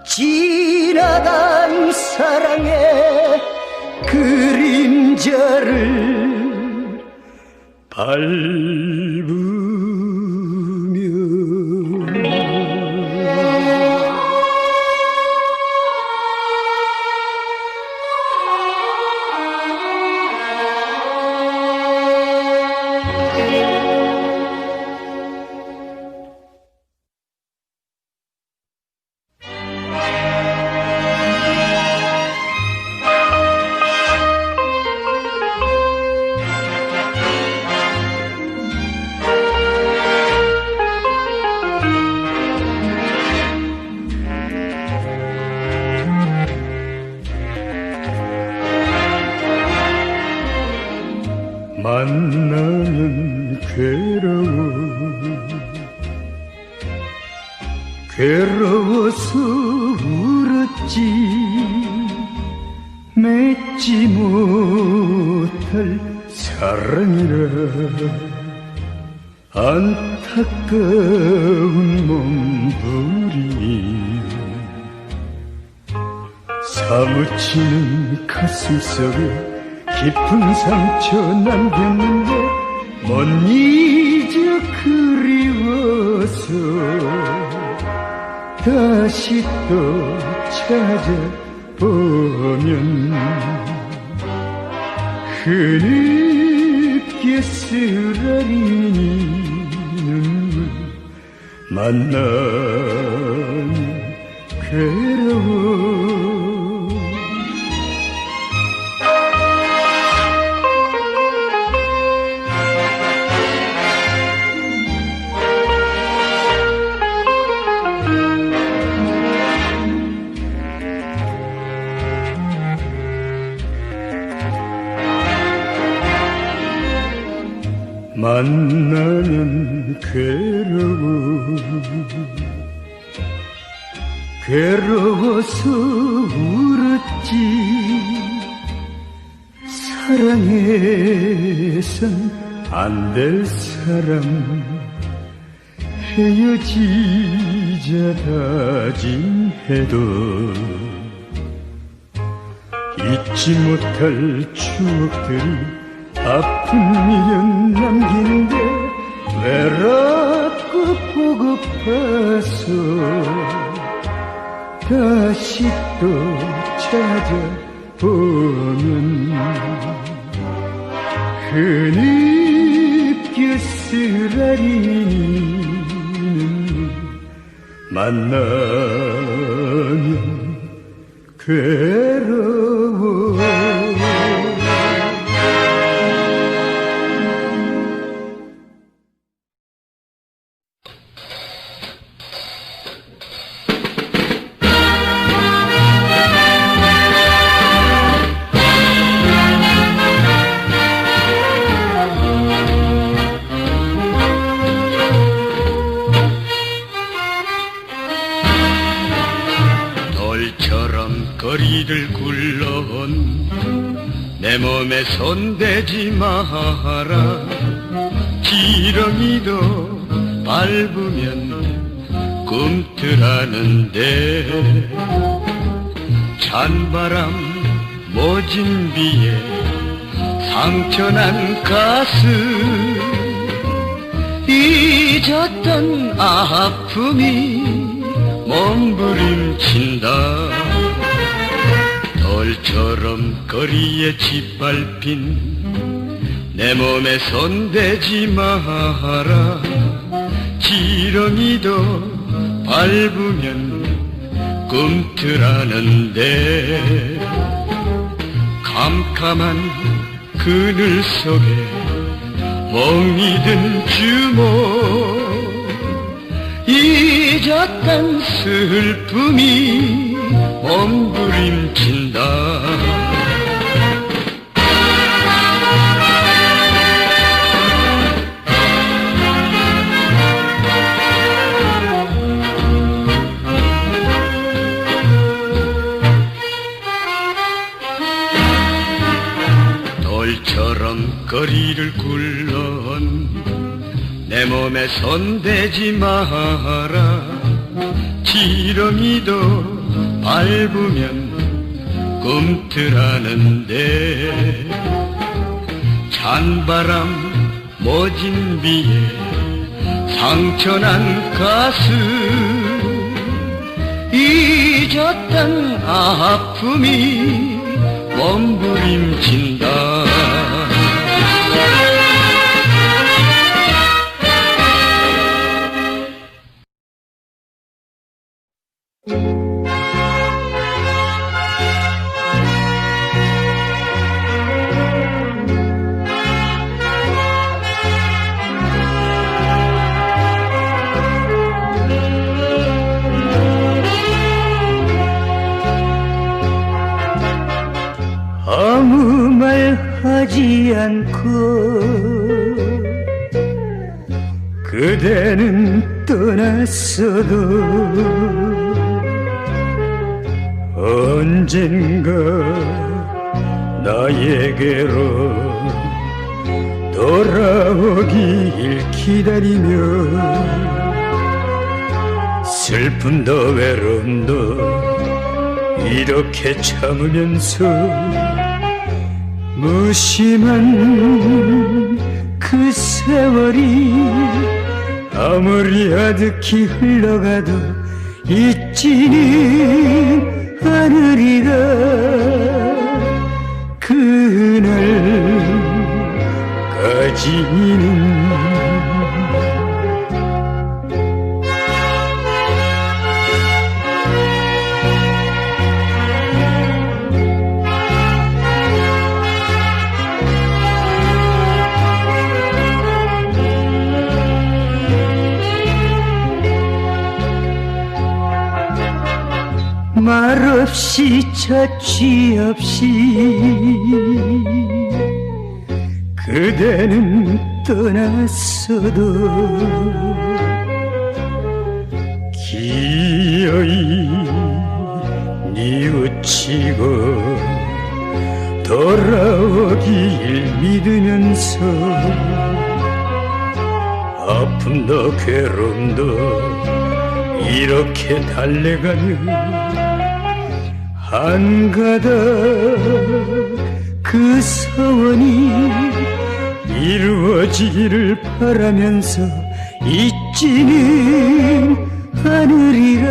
지나간 사랑의 그림자를 밟으며. 만나면 괴로워서 울었지. 맺지 못할 사랑이라 안타까운 몸부림 사무치는 가슴속에 깊은 상처 남겼는데 못 잊어 그리워서 다시 또 찾아보면 흐느끼게 쓰라리는 눈물 만나면 괴로워 만나면 괴로워서 울었지 사랑해선 안 될 사람 헤어지자 다짐해도 잊지 못할 추억들이 아픈 미련 남긴데 외롭고 보고파서 다시 또 찾아보면 흐느껴 쓰라리는 만나면 괴로워 거리를 굴러온 내 몸에 손대지 마라 지렁이도 밟으면 꿈틀하는데 찬바람 모진 비에 상처난 가슴 잊었던 아픔이 몸부림친다 돌처럼 거리에 짓밟힌 내 몸에 손대지 마라 지렁이도 밟으면 꿈틀하는데 캄캄한 그늘 속에 멍이 든 주먹 잊었던 슬픔이 몸부림친다 돌처럼 거리를 굴러온 내 몸에 손대지 마라 지렁이도 밟으면 꿈틀하는데 찬바람 모진 비에 상처난 가슴 잊었던 아픔이 몸부림친다 아무 말 하지 않고 그대는 떠났어도 언젠가 나에게로 돌아올 돌아오길 기다리며 슬픔도 외로움도 이렇게 참으면서 무심한 그 세월이 아무리 아득히 흘러가도 잊지는 않으리라. 그날까지는 말없이 자취 없이 그대는 떠났어도 기어이 뉘우치고 돌아오길 믿으면서 아픔도 괴로움도 이렇게 달래가며 한 가닥 그 소원이 이루어지기를 바라면서 잊지는 않으리라.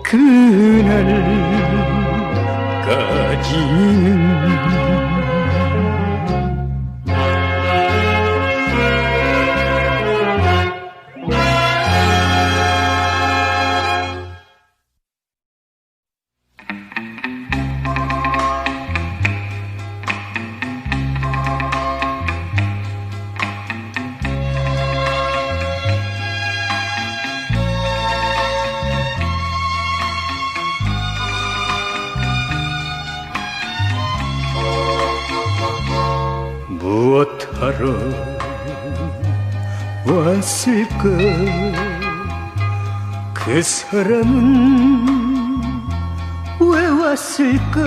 그날까지는 무엇하러 왔을까? 그 사람은 왜 왔을까?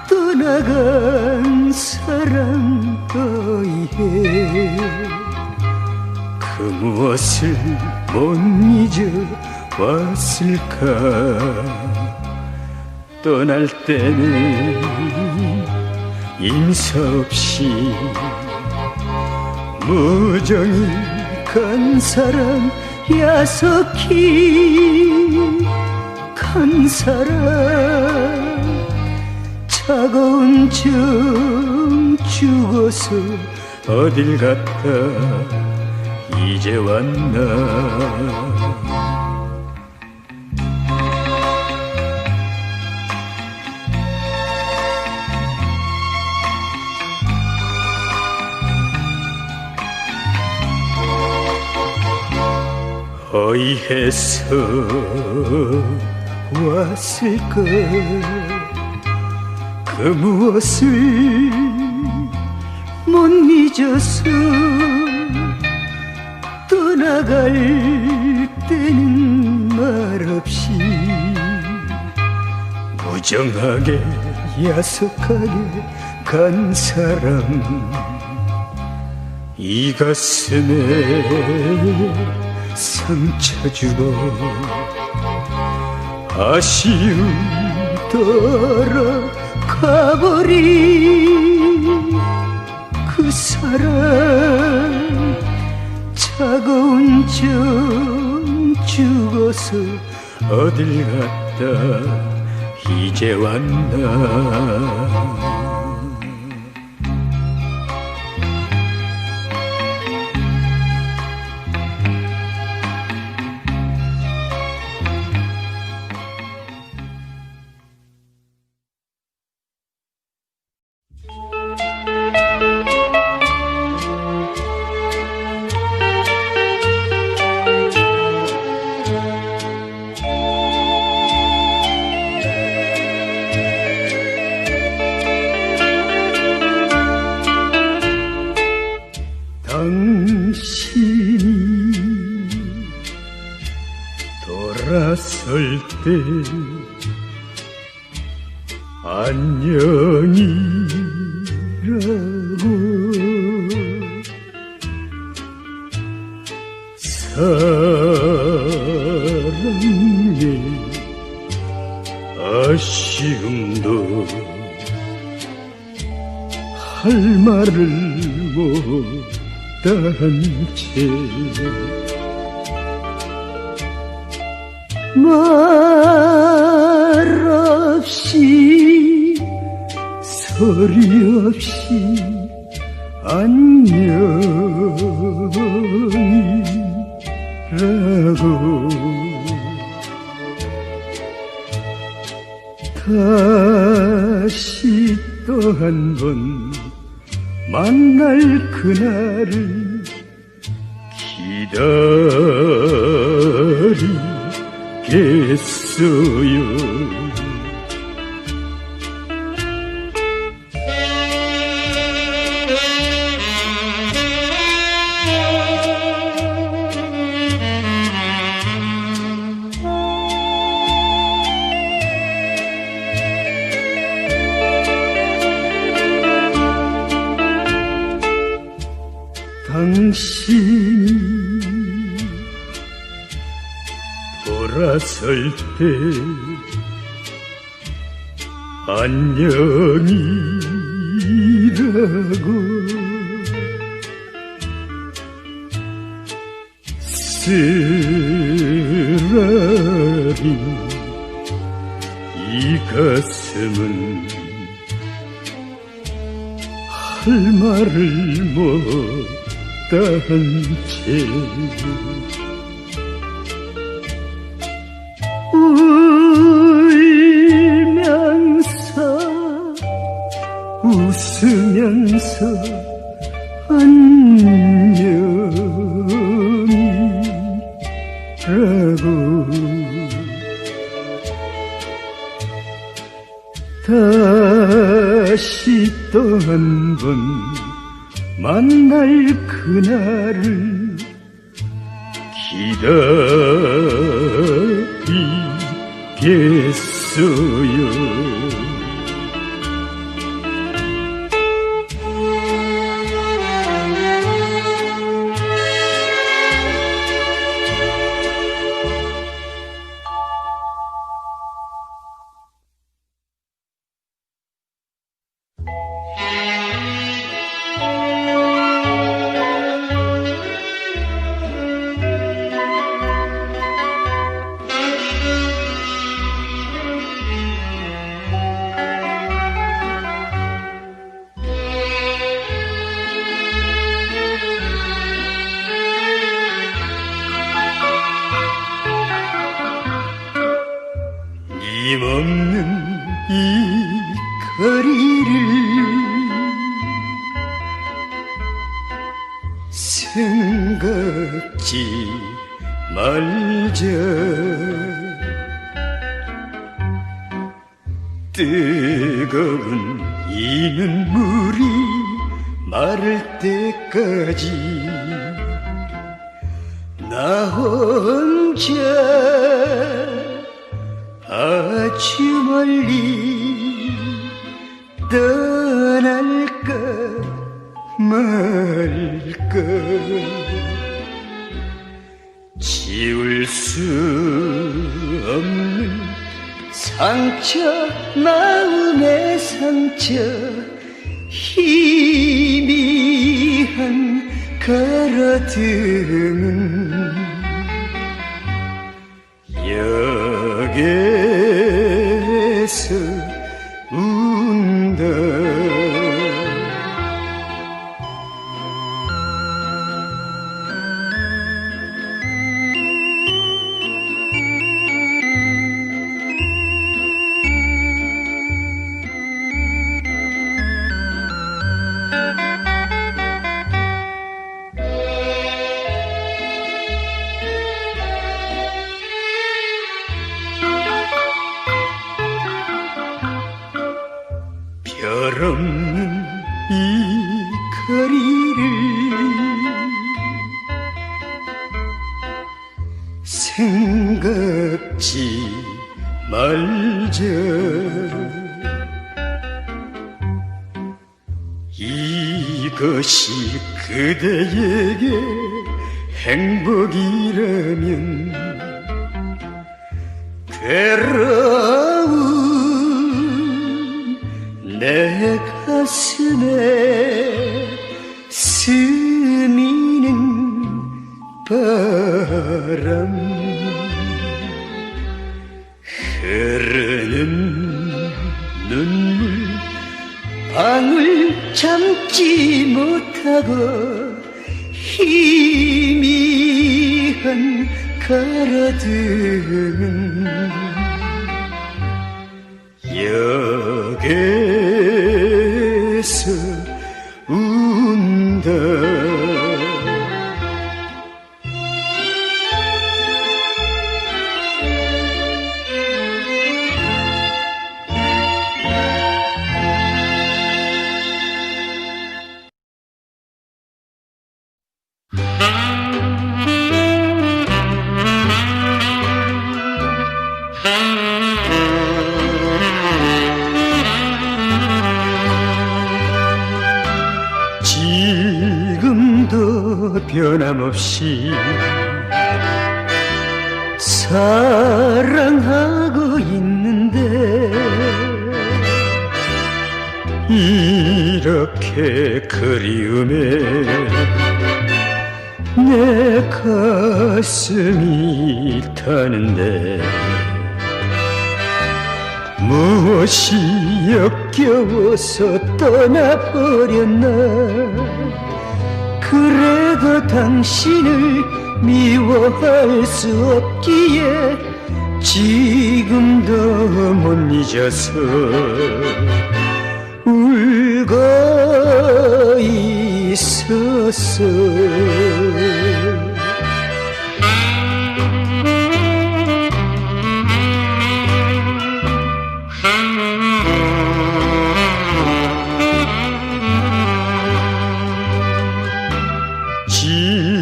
떠나간 사람 어이해 그 무엇을 못 잊어 왔을까? 떠날 때는 인사 없이 무정히 간 사람 야속히 간 사람 차가운 정 주고서 어딜 갔다 이제 왔나. 어이해서 왔을까? 그 무엇을 못 잊어서 떠나갈 때는 말없이 무정하게 야속하게 간 사람 이 가슴에 상처 주고 아쉬움 떨어 가버린 그 사람 차가운 정 주고서 어딜 갔다 이제 왔나. 당신이 돌아설 때 안녕이라 할 말을 못한 채 말 없이 소리 없이 안녕이라고 다시 또 한 번 만날 그날을 기다리겠어요. 당신이 돌아설 때 안녕이라고 쓰라린 이 가슴은 할 말을 못한 채 울면서 웃으면서 안녕이라고 다시 또 한 번 만날 그날을 기다리겠어요. 힘없는 이 거리를 생각지 말자. 뜨거운 이 눈물이 마를 때까지 나 혼자 아주 멀리 떠날까 말까. 지울 수 없는 상처, 마음의 상처, 희미한 가로등은 역에서 운다. 별 없는 이 거리를 생각지 말자. 이것이 그대에게 행복이라면 괴로운 내 가슴에 스미는 바람 흐르는 눈물 방울 참지 못하고 희미한 가라등은 역에서 운다. 지금도 변함없이 사랑하고 있는데 이렇게 그리움에 내 가슴이 타는데 무엇이 역겨워서 떠나버렸나. 그래도 당신을 미워할 수 없기에 지금도 못 잊어서 울고 있었어.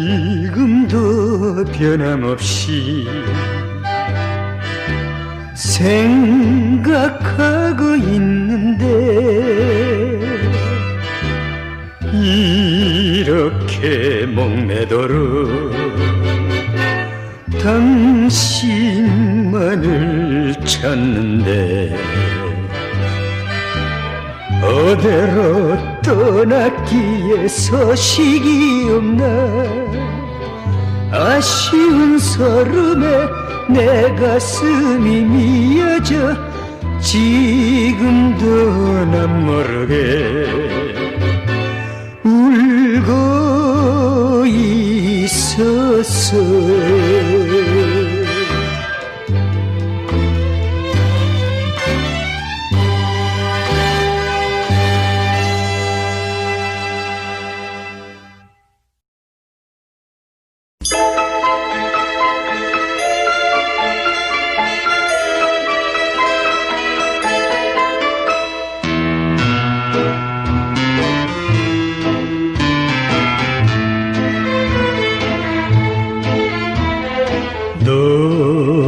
지금도 변함없이 생각하고 있는데 이렇게 목매도록 당신만을 찾는데 어디로 떠났기에 소식이 없나. 아쉬운 설움에 내 가슴이 미어져 지금도 난 모르게 울고 있었어.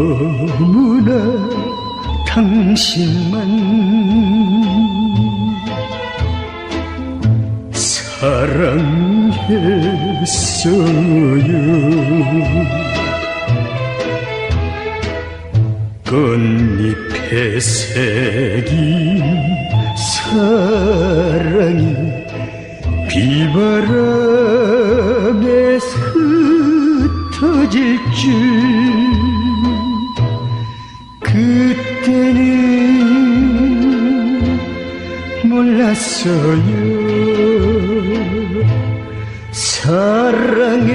너무나 당신만 사랑했어요. 꽃잎에 새긴 사랑이 비바람에 흩어질 줄 그때는 몰랐어요. 사랑에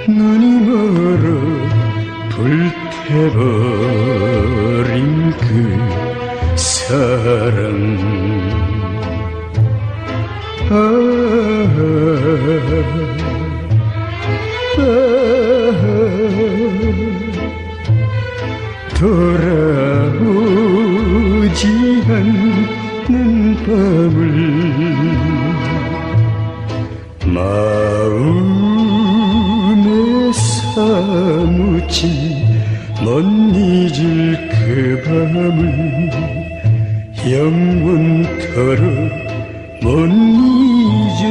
눈이 멀어 불태버린 그 사랑. 돌아오지 않는 밤을 마음에 사무치 못 잊을 그 밤을 영원토록 못 잊어.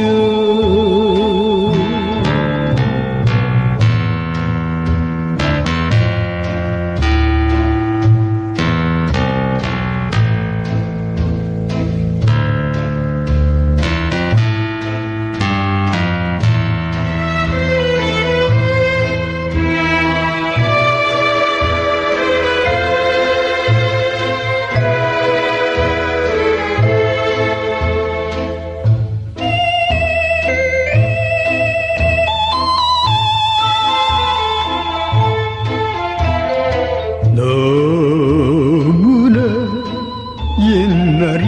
옛날이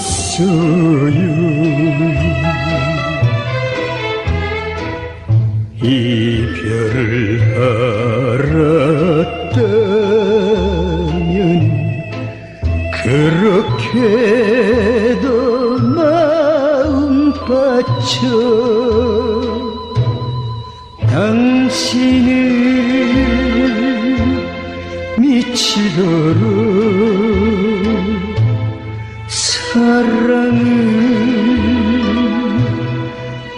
그리웠어요. 이별을 알았다면 그렇게도 마음 바쳐 당신을 미치도록 사랑을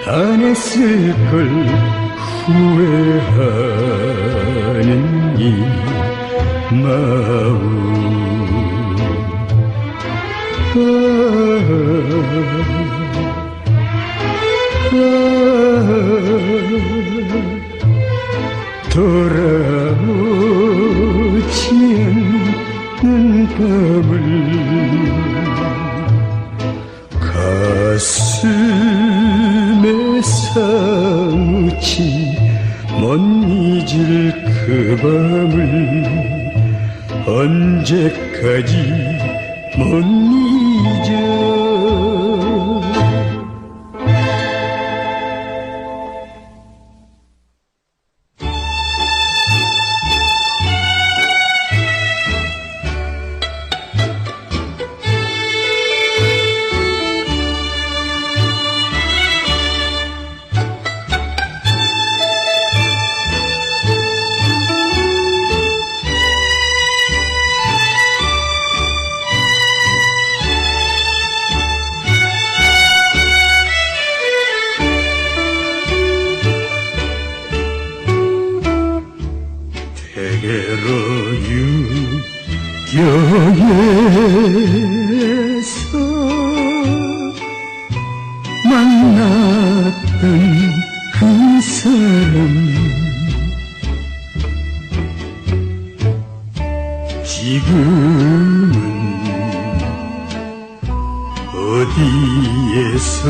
안 했을 걸 후회하는 이 마음. 돌아오지 않는 밤을 가슴에 사무친 못 잊을 그 밤을 언제까지 못 잊어. 대개로 유교에서 만났던 그 사람 지금은 어디에서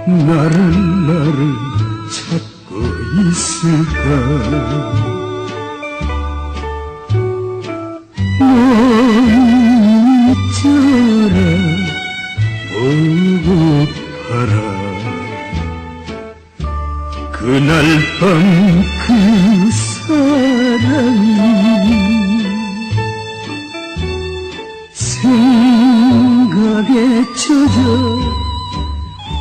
나를 찾고 있을까. 너희처럼 보고파라. 그날 밤 그 사랑이 생각에 젖어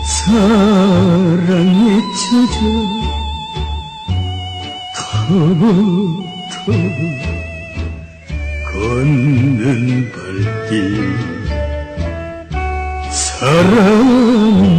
사랑에 젖어 터벅터벅 걷는 발길 사랑하라.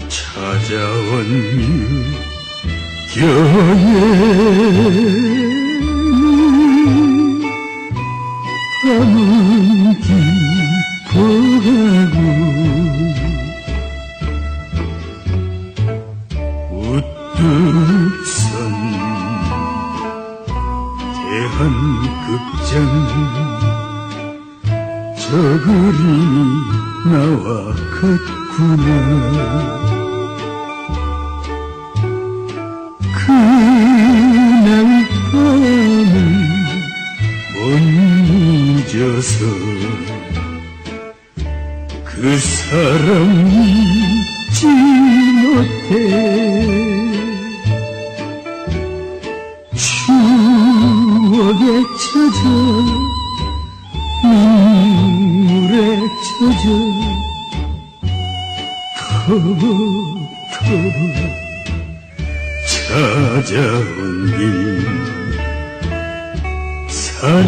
찾아온 유교에는 밤은 깊어가고 우뚝 선 대한극장 저 그림이 나와 같구나. 그날 밤을 못 잊어서 그 사람 잊지 못해 추억에 젖어 눈물에 젖어 터벅터벅 찾아온 길 사랑하라.